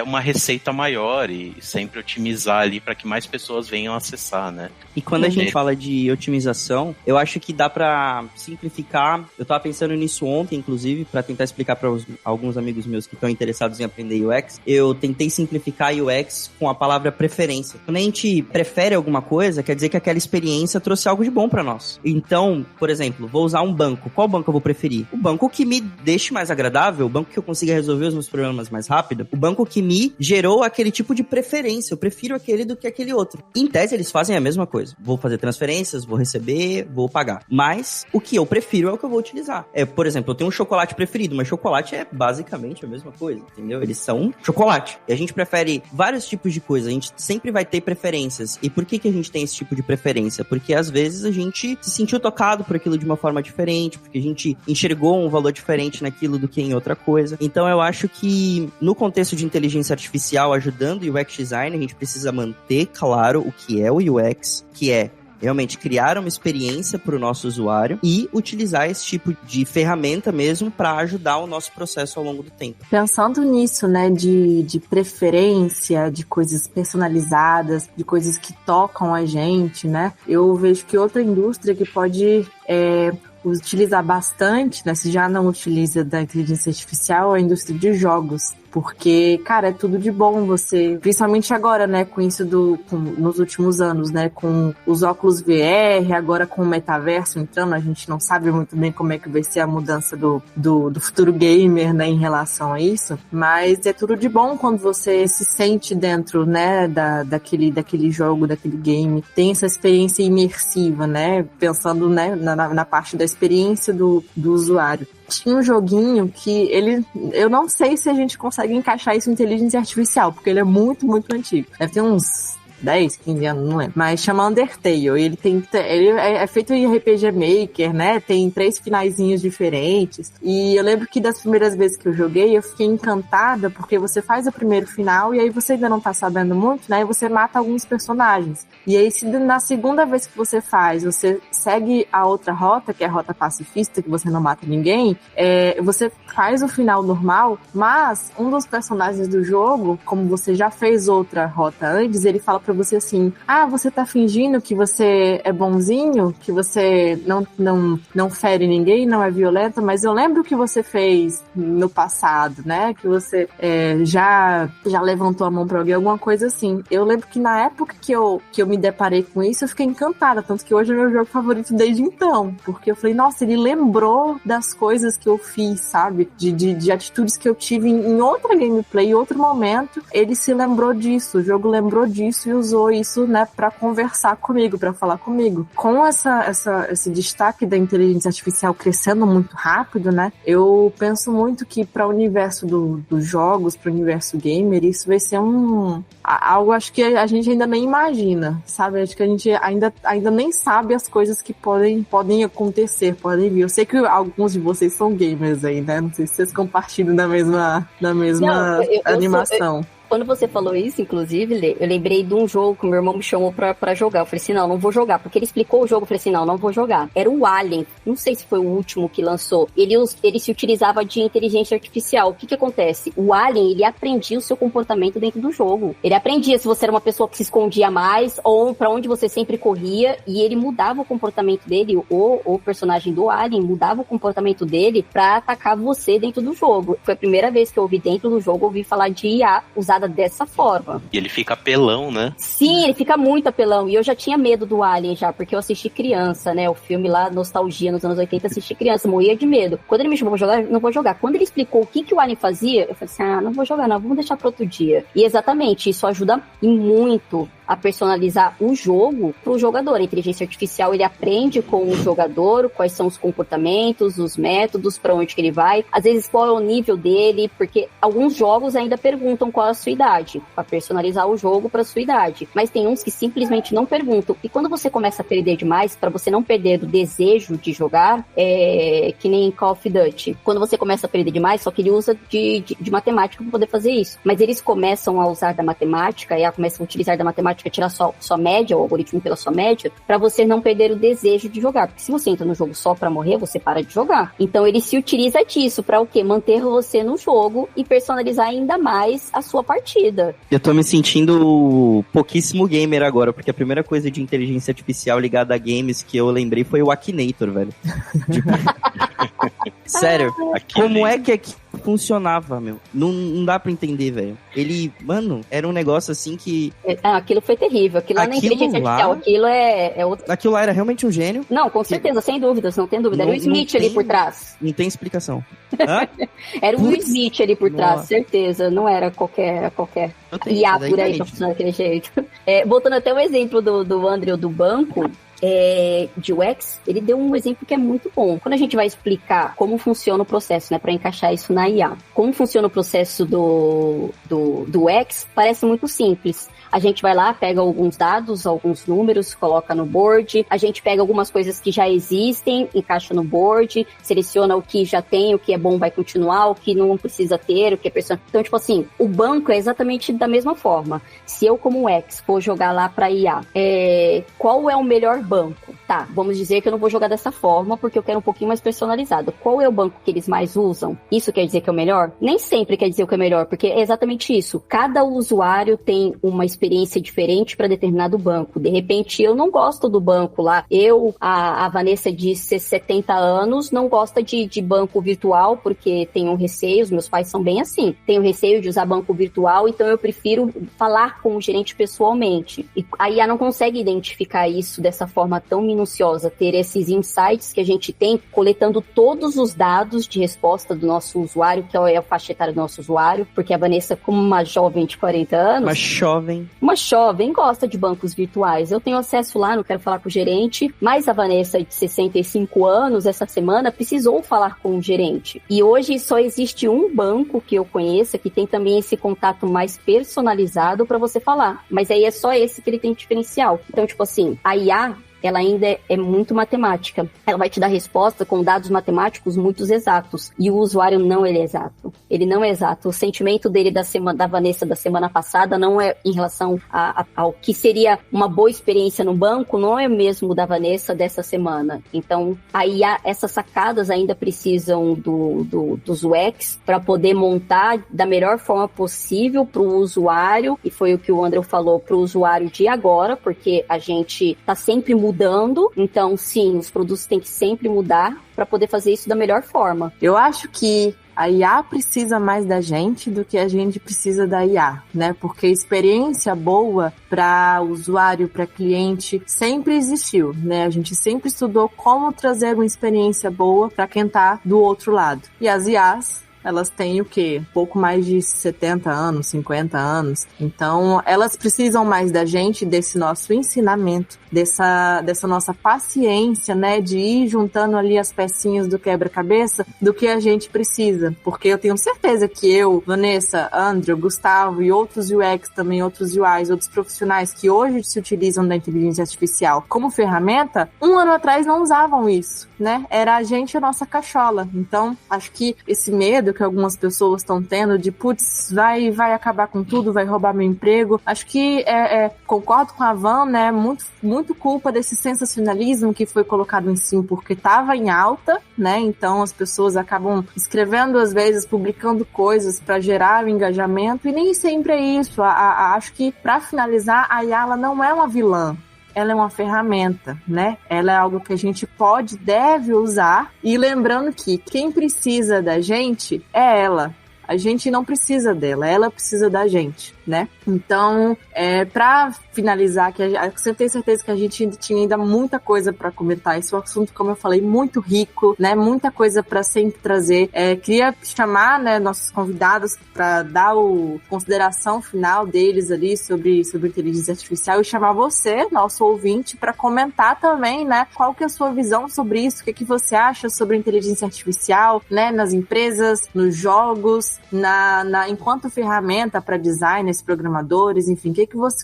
Speaker 3: uma receita maior e sempre otimizar ali para que mais pessoas venham acessar, né?
Speaker 4: E quando a gente fala de otimização, eu acho que dá para simplificar. Eu tava pensando nisso ontem, inclusive, para tentar explicar para alguns amigos meus que estão interessados em aprender UX. Eu tentei simplificar UX com a palavra preferência. Quando a gente prefere alguma coisa, quer dizer que aquela experiência trouxe algo de bom para nós. Então, por exemplo, vou usar um banco. Qual banco eu vou preferir? O banco que me deixe mais agradável, o banco que eu consiga resolver os meus problemas mais rápido, o banco que me gerou aquele tipo de preferência. Eu prefiro aquele do que aquele outro. Em tese, eles fazem a mesma coisa. Vou fazer transferências, vou receber, vou pagar. Mas o que eu prefiro é o que eu vou utilizar. Por exemplo, eu tenho um chocolate preferido, mas chocolate é basicamente a mesma coisa, entendeu? Eles são chocolate. E a gente prefere vários tipos de coisa. A gente sempre vai ter preferências. E por que a gente tem esse tipo de preferência? Porque às vezes a gente se sentiu tocado por aquilo de uma forma diferente, porque a gente enxergou um valor diferente naquilo do que em outra coisa. Então eu acho que no contexto de inteligência artificial ajudando o UX design, a gente precisa manter claro o que é o UX, que é realmente criar uma experiência para o nosso usuário e utilizar esse tipo de ferramenta mesmo para ajudar o nosso processo ao longo do tempo.
Speaker 1: Pensando nisso, né, de preferência, de coisas personalizadas, de coisas que tocam a gente, né, eu vejo que outra indústria que pode utilizar bastante, né, se já não utiliza da inteligência artificial, é a indústria de jogos. Porque, cara, é tudo de bom você, principalmente agora, né, com isso nos últimos anos, né, com os óculos VR, agora com o metaverso entrando, a gente não sabe muito bem como é que vai ser a mudança do futuro gamer, né, em relação a isso, mas é tudo de bom quando você se sente dentro, né, daquele jogo, daquele game, tem essa experiência imersiva, né, pensando, né, na parte da experiência do usuário. Tinha um joguinho que eu não sei se a gente consegue encaixar isso em inteligência artificial, porque ele é muito, muito antigo. Deve ter uns 10, 15 anos, não lembro. Mas chama Undertale. Ele é feito em RPG Maker, né? Tem 3 finaizinhos diferentes. E eu lembro que das primeiras vezes que eu joguei, eu fiquei encantada, porque você faz o primeiro final e aí você ainda não tá sabendo muito, né? E você mata alguns personagens. E aí, se na segunda vez que você faz, você segue a outra rota, que é a rota pacifista, que você não mata ninguém, você faz o final normal, mas um dos personagens do jogo, como você já fez outra rota antes, ele fala pra você assim, você tá fingindo que você é bonzinho, que você não fere ninguém, não é violenta, mas eu lembro o que você fez no passado, né? Que você já levantou a mão pra alguém, alguma coisa assim. Eu lembro que na época que eu me deparei com isso, eu fiquei encantada, tanto que hoje é meu jogo favorito desde então, porque eu falei, nossa, ele lembrou das coisas que eu fiz, sabe? De atitudes que eu tive em outra gameplay, em outro momento, ele se lembrou disso, o jogo lembrou disso e usou isso, né, pra conversar comigo, pra falar comigo. Com esse destaque da inteligência artificial crescendo muito rápido, né, eu penso muito que para o universo dos jogos, para o universo gamer, isso vai ser algo, acho que a gente ainda nem imagina, sabe? Acho que a gente ainda nem sabe as coisas que podem acontecer, podem vir. Eu sei que alguns de vocês são gamers aí, né? Não sei se vocês compartilham da mesma animação.
Speaker 2: Quando você falou isso, inclusive, Lê, eu lembrei de um jogo que meu irmão me chamou pra jogar. Eu falei assim, não vou jogar. Porque ele explicou o jogo, eu falei assim, não vou jogar. Era o Alien. Não sei se foi o último que lançou. Ele se utilizava de inteligência artificial. O que acontece? O Alien, ele aprendia o seu comportamento dentro do jogo. Ele aprendia se você era uma pessoa que se escondia mais ou pra onde você sempre corria. E ele mudava o comportamento dele. O personagem do Alien mudava o comportamento dele pra atacar você dentro do jogo. Foi a primeira vez que eu ouvi dentro do jogo, ouvi falar de IA usada dessa forma.
Speaker 3: E ele fica apelão, né?
Speaker 2: Sim, ele fica muito apelão. E eu já tinha medo do Alien já, porque eu assisti criança, né? O filme lá, Nostalgia, nos anos 80, assisti criança, morria de medo. Quando ele me chamou pra jogar, não vou jogar. Quando ele explicou o que o Alien fazia, eu falei assim, não vou jogar não, vamos deixar para outro dia. E exatamente, isso ajuda muito a personalizar o jogo pro jogador. A inteligência artificial, ele aprende com o jogador quais são os comportamentos, os métodos, para onde que ele vai. Às vezes, qual é o nível dele, porque alguns jogos ainda perguntam qual é a sua idade, para personalizar o jogo para sua idade. Mas tem uns que simplesmente não perguntam. E quando você começa a perder demais, para você não perder o desejo de jogar, que nem Call of Duty. Quando você começa a perder demais, só que ele usa de matemática para poder fazer isso. Mas eles começam a usar da matemática, e começam a utilizar da matemática, tirar sua média, o algoritmo pela sua média, para você não perder o desejo de jogar. Porque se você entra no jogo só para morrer, você para de jogar. Então ele se utiliza disso para o quê? Manter você no jogo e personalizar ainda mais a sua partida.
Speaker 4: Eu tô me sentindo pouquíssimo gamer agora, porque a primeira coisa de inteligência artificial ligada a games que eu lembrei foi o Akinator, velho. Sério, como é que funcionava, meu? Não dá pra entender, velho. Ele, mano, era um negócio assim que...
Speaker 2: aquilo foi terrível. Aquilo não é inteligência artificial. Aquilo é outro...
Speaker 4: Aquilo lá era realmente um gênio.
Speaker 2: Não, com certeza, sem dúvidas, não tem dúvida. Era o Smith ali por trás.
Speaker 4: Não tem explicação.
Speaker 2: Era o Smith ali por trás, certeza. Não era qualquer IA por aí pra funcionar daquele jeito. Voltando até o exemplo do Andrew do banco, de UX, ele deu um exemplo que é muito bom. Quando a gente vai explicar como funciona o processo, né, para encaixar isso na IA, como funciona o processo do UX, parece muito simples. A gente vai lá, pega alguns dados, alguns números, coloca no board, a gente pega algumas coisas que já existem, encaixa no board, seleciona o que já tem, o que é bom vai continuar, o que não precisa ter, o que é personal. Então, tipo assim, o banco é exatamente da mesma forma. Se eu, como UX, for jogar lá para IA, qual é o melhor banco? Tá, vamos dizer que eu não vou jogar dessa forma, porque eu quero um pouquinho mais personalizado. Qual é o banco que eles mais usam? Isso quer dizer que é o melhor? Nem sempre quer dizer o que é melhor, porque é exatamente isso. Cada usuário tem uma experiência diferente para determinado banco. De repente, eu não gosto do banco lá. A Vanessa de 70 anos, não gosta de banco virtual, porque tem um receio, os meus pais são bem assim. Tenho receio de usar banco virtual, então eu prefiro falar com o gerente pessoalmente. E a IA não consegue identificar isso dessa forma tão minuciosa, ter esses insights que a gente tem, coletando todos os dados de resposta do nosso usuário, que é a faixa etária do nosso usuário, porque a Vanessa, como uma jovem de 40 anos... Uma jovem gosta de bancos virtuais. Eu tenho acesso lá, não quero falar com o gerente, mas a Vanessa, de 65 anos, essa semana, precisou falar com o gerente. E hoje só existe um banco que eu conheça que tem também esse contato mais personalizado para você falar. Mas aí é só esse que ele tem diferencial. Então, tipo assim, a IA ela ainda é muito matemática. Ela vai te dar resposta com dados matemáticos muito exatos. E o usuário não ele é exato. Ele não é exato. O sentimento dele da Vanessa da semana passada não é em relação ao que seria uma boa experiência no banco, não é mesmo da Vanessa dessa semana. Então, aí essas sacadas ainda precisam dos UX para poder montar da melhor forma possível para o usuário, e foi o que o André falou, para o usuário de agora, porque a gente está sempre mudando, então sim, os produtos têm que sempre mudar para poder fazer isso da melhor forma.
Speaker 1: Eu acho que a IA precisa mais da gente do que a gente precisa da IA, né? Porque experiência boa para usuário, para cliente, sempre existiu, né? A gente sempre estudou como trazer uma experiência boa para quem tá do outro lado. E as IAs, elas têm o quê? Pouco mais de 70 anos, 50 anos. Então, elas precisam mais da gente, desse nosso ensinamento, dessa nossa paciência, né? De ir juntando ali as pecinhas do quebra-cabeça do que a gente precisa. Porque eu tenho certeza que eu, Vanessa, André, Gustavo e outros UX também, outros UIs, outros profissionais que hoje se utilizam da inteligência artificial como ferramenta, um ano atrás não usavam isso, né? Era a gente e a nossa cachola. Então, acho que esse medo que algumas pessoas estão tendo de, putz, vai acabar com tudo, vai roubar meu emprego. Acho que concordo com a Van, né? Muito culpa desse sensacionalismo que foi colocado em cima porque estava em alta, né? Então as pessoas acabam escrevendo, às vezes, publicando coisas para gerar o engajamento, e nem sempre é isso. Acho que, para finalizar, a IA ela não é uma vilã. Ela é uma ferramenta, né? Ela é algo que a gente deve usar. E lembrando que quem precisa da gente é ela. A gente não precisa dela, ela precisa da gente, né? Então, para finalizar, que eu tenho certeza que a gente tinha ainda muita coisa para comentar. Esse é um assunto, como eu falei, muito rico, né? Muita coisa para sempre trazer. Queria chamar, né, nossos convidados para dar a consideração final deles ali sobre inteligência artificial, e chamar você, nosso ouvinte, para comentar também, né? Qual que é a sua visão sobre isso? O que você acha sobre inteligência artificial, né? Nas empresas, nos jogos, enquanto ferramenta para designers, programadores, enfim,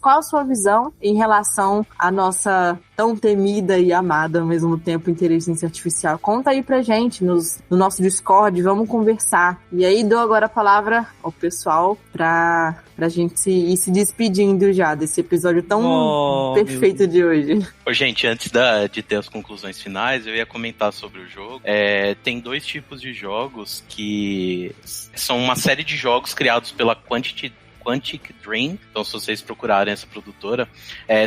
Speaker 1: qual a sua visão em relação à nossa tão temida e amada ao mesmo tempo inteligência artificial? Conta aí pra gente no nosso Discord, vamos conversar. E aí dou agora a palavra ao pessoal pra gente ir se despedindo já desse episódio tão perfeito de hoje.
Speaker 3: Ô, gente, antes de ter as conclusões finais, eu ia comentar sobre o jogo. Tem dois tipos de jogos que são uma série de jogos criados pela Quantic Dream. Então, se vocês procurarem essa produtora,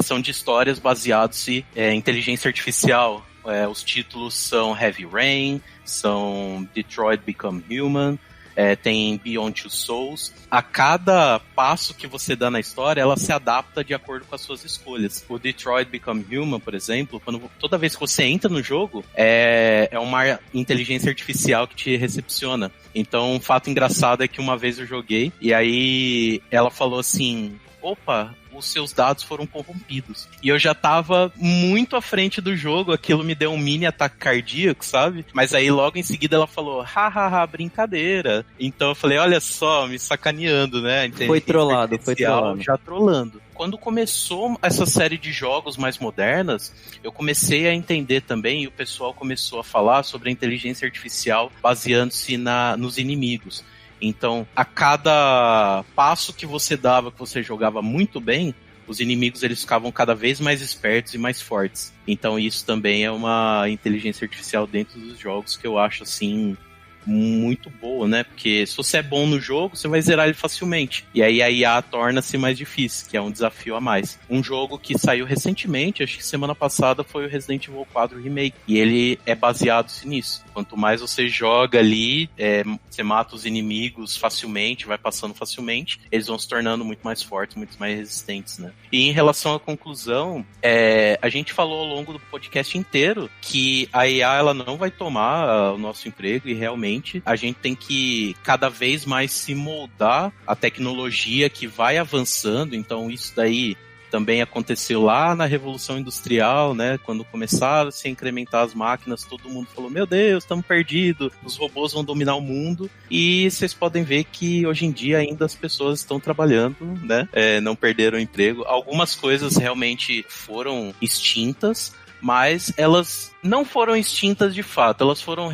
Speaker 3: são de histórias baseadas em inteligência artificial. Os títulos são Heavy Rain, são Detroit Become Human, tem Beyond Two Souls. A cada passo que você dá na história, ela se adapta de acordo com as suas escolhas. O Detroit Become Human, por exemplo, toda vez que você entra no jogo, é uma inteligência artificial que te recepciona. Então, um fato engraçado é que uma vez eu joguei, e aí ela falou assim, opa, os seus dados foram corrompidos. E eu já tava muito à frente do jogo, aquilo me deu um mini ataque cardíaco, sabe? Mas aí logo em seguida ela falou, hahaha, brincadeira. Então eu falei, olha só, me sacaneando, né?
Speaker 4: Foi trollado.
Speaker 3: Já trollando. Quando começou essa série de jogos mais modernas, eu comecei a entender também, e o pessoal começou a falar sobre a inteligência artificial baseando-se nos inimigos. Então, a cada passo que você dava, que você jogava muito bem, os inimigos eles ficavam cada vez mais espertos e mais fortes. Então, isso também é uma inteligência artificial dentro dos jogos que eu acho, assim, muito boa, né? Porque se você é bom no jogo, você vai zerar ele facilmente. E aí a IA torna-se mais difícil, que é um desafio a mais. Um jogo que saiu recentemente, acho que semana passada, foi o Resident Evil 4 Remake. E ele é baseado nisso. Quanto mais você joga ali, você mata os inimigos facilmente, vai passando facilmente, eles vão se tornando muito mais fortes, muito mais resistentes, né? E em relação à conclusão, a gente falou ao longo do podcast inteiro que a IA ela não vai tomar o nosso emprego, e realmente a gente tem que cada vez mais se moldar à tecnologia que vai avançando. Então isso daí também aconteceu lá na Revolução Industrial, né? Quando começaram a se incrementar as máquinas, todo mundo falou, meu Deus, estamos perdidos, os robôs vão dominar o mundo. E vocês podem ver que hoje em dia ainda as pessoas estão trabalhando, né? Não perderam o emprego. Algumas coisas realmente foram extintas, mas elas não foram extintas de fato, elas foram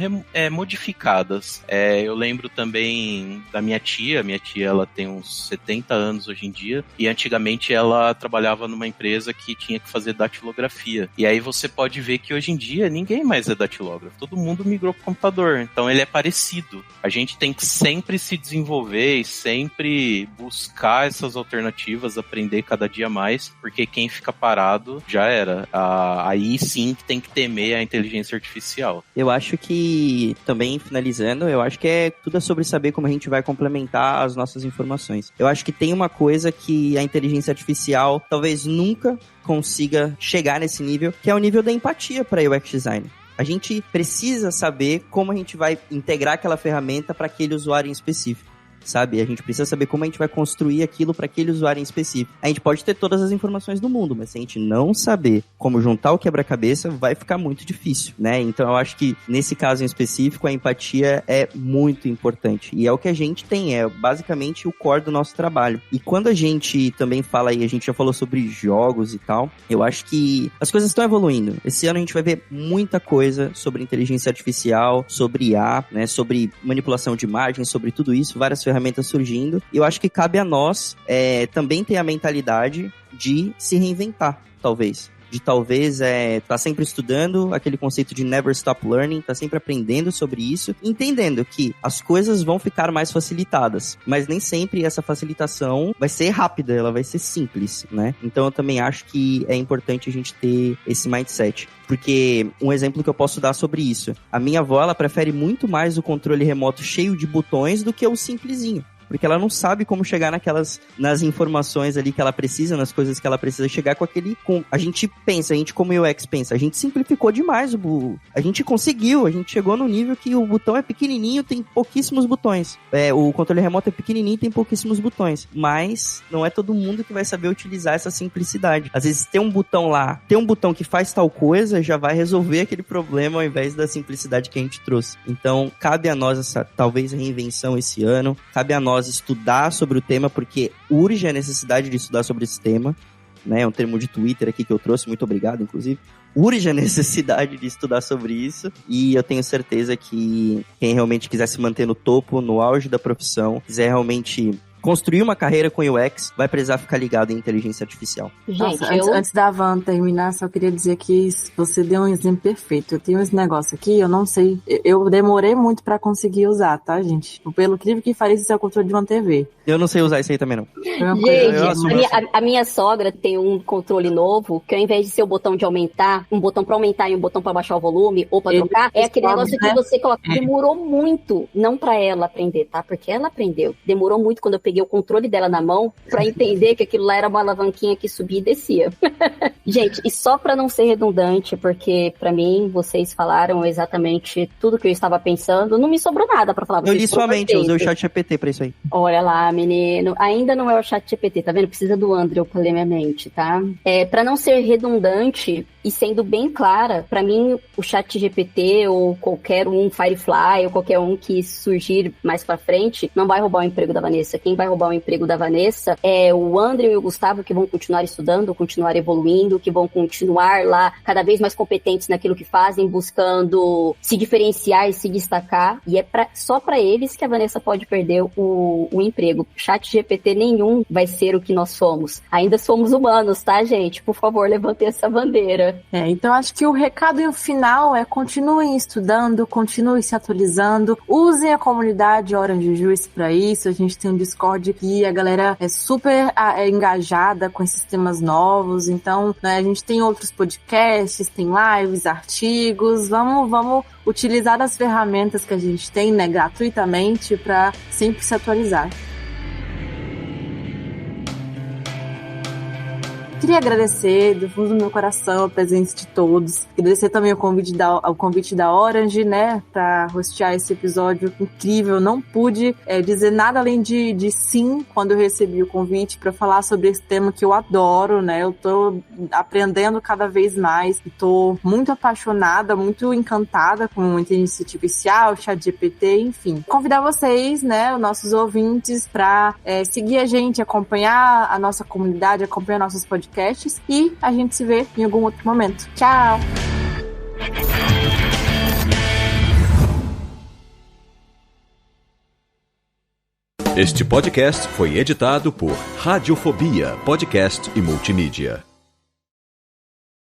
Speaker 3: modificadas. Eu lembro também da minha tia ela tem uns 70 anos hoje em dia, e antigamente ela trabalhava numa empresa que tinha que fazer datilografia. E aí você pode ver que hoje em dia ninguém mais é datilógrafo, todo mundo migrou pro computador, então ele é parecido. A gente tem que sempre se desenvolver e sempre buscar essas alternativas, aprender cada dia mais, porque quem fica parado já era. Aí sim que tem que temer a inteligência artificial.
Speaker 4: Eu acho que, também finalizando, eu acho que tudo é sobre saber como a gente vai complementar as nossas informações. Eu acho que tem uma coisa que a inteligência artificial talvez nunca consiga chegar nesse nível, que é o nível da empatia para UX design. A gente precisa saber como a gente vai integrar aquela ferramenta para aquele usuário em específico. Sabe? A gente precisa saber como a gente vai construir aquilo para aquele usuário em específico. A gente pode ter todas as informações do mundo, mas se a gente não saber como juntar o quebra-cabeça, vai ficar muito difícil, né? Então eu acho que nesse caso em específico a empatia é muito importante e é o que a gente tem, é basicamente o core do nosso trabalho. E quando a gente também fala aí, a gente já falou sobre jogos e tal, eu acho que as coisas estão evoluindo. Esse ano a gente vai ver muita coisa sobre inteligência artificial, sobre IA, né? Sobre manipulação de imagens, sobre tudo isso, várias ferramentas surgindo, e eu acho que cabe a nós também ter a mentalidade de se reinventar, talvez. De talvez tá sempre estudando aquele conceito de never stop learning, tá sempre aprendendo sobre isso, entendendo que as coisas vão ficar mais facilitadas, mas nem sempre essa facilitação vai ser rápida, ela vai ser simples, né? Então eu também acho que é importante a gente ter esse mindset. Porque um exemplo que eu posso dar sobre isso, a minha avó, ela prefere muito mais o controle remoto cheio de botões do que o simplesinho. Porque ela não sabe como chegar nas informações ali que ela precisa, nas coisas que ela precisa chegar a gente pensa, a gente como UX pensa, a gente simplificou demais a gente conseguiu, a gente chegou no nível que o botão é pequenininho, tem pouquíssimos botões. O controle remoto é pequenininho, tem pouquíssimos botões. Mas não é todo mundo que vai saber utilizar essa simplicidade. Às vezes tem um botão que faz tal coisa, já vai resolver aquele problema ao invés da simplicidade que a gente trouxe. Então, cabe a nós essa, talvez, reinvenção esse ano, cabe a nós estudar sobre o tema, porque urge a necessidade de estudar sobre esse tema, né? É um termo de Twitter aqui que eu trouxe, muito obrigado, inclusive. Urge a necessidade de estudar sobre isso, e eu tenho certeza que quem realmente quiser se manter no topo, no auge da profissão, quiser realmente construir uma carreira com UX, vai precisar ficar ligado em inteligência artificial.
Speaker 1: Gente, antes da Van terminar, só queria dizer que você deu um exemplo perfeito. Eu tenho esse negócio aqui, eu não sei, eu demorei muito pra conseguir usar, tá, gente? Pelo incrível que pareça, isso é o controle de uma TV.
Speaker 4: Eu não sei usar isso aí também, não.
Speaker 2: Gente, a minha sogra tem um controle novo, que ao invés de ser o botão de aumentar, um botão pra aumentar e um botão pra baixar o volume, ou pra trocar, é aquele negócio que você coloca. Demorou muito, não pra ela aprender, tá? Porque ela aprendeu. Demorou muito quando eu peguei o controle dela na mão pra entender que aquilo lá era uma alavanquinha que subia e descia. Gente, e só pra não ser redundante, porque pra mim, vocês falaram exatamente tudo que eu estava pensando, não me sobrou nada pra falar.
Speaker 4: Eu li sua mente, eu usei o ChatGPT pra isso aí.
Speaker 2: Olha lá, menino, ainda não é o ChatGPT, tá vendo? Precisa do Andrew pra ler minha mente, tá? Pra não ser redundante e sendo bem clara, pra mim, o ChatGPT ou qualquer Firefly ou qualquer um que surgir mais pra frente, não vai roubar o emprego da Vanessa. Quem vai roubar o emprego da Vanessa é o Andrew e o Gustavo, que vão continuar estudando, continuar evoluindo, que vão continuar lá cada vez mais competentes naquilo que fazem, buscando se diferenciar e se destacar, e só pra eles que a Vanessa pode perder o emprego. ChatGPT nenhum vai ser o que nós somos. Ainda somos humanos, tá, gente? Por favor, levantem essa bandeira.
Speaker 1: Então acho que o recado final é: continuem estudando, continuem se atualizando, usem a comunidade Orange Juice pra isso. A gente tem um Discord que a galera é super engajada com esses temas novos, então, né, a gente tem outros podcasts, tem lives, artigos, vamos utilizar as ferramentas que a gente tem, né, gratuitamente, para sempre se atualizar. Queria agradecer do fundo do meu coração a presença de todos. Agradecer também o convite da Orange, né, para hostear esse episódio incrível. Não pude dizer nada além de sim quando eu recebi o convite para falar sobre esse tema que eu adoro, né? Eu tô aprendendo cada vez mais e tô muito apaixonada, muito encantada com inteligência artificial, ChatGPT, enfim. Convidar vocês, né, os nossos ouvintes, para seguir a gente, acompanhar a nossa comunidade, acompanhar nossos podcasts, podcasts e a gente se vê em algum outro momento. Tchau!
Speaker 5: Este podcast foi editado por Radiofobia, podcast e multimídia.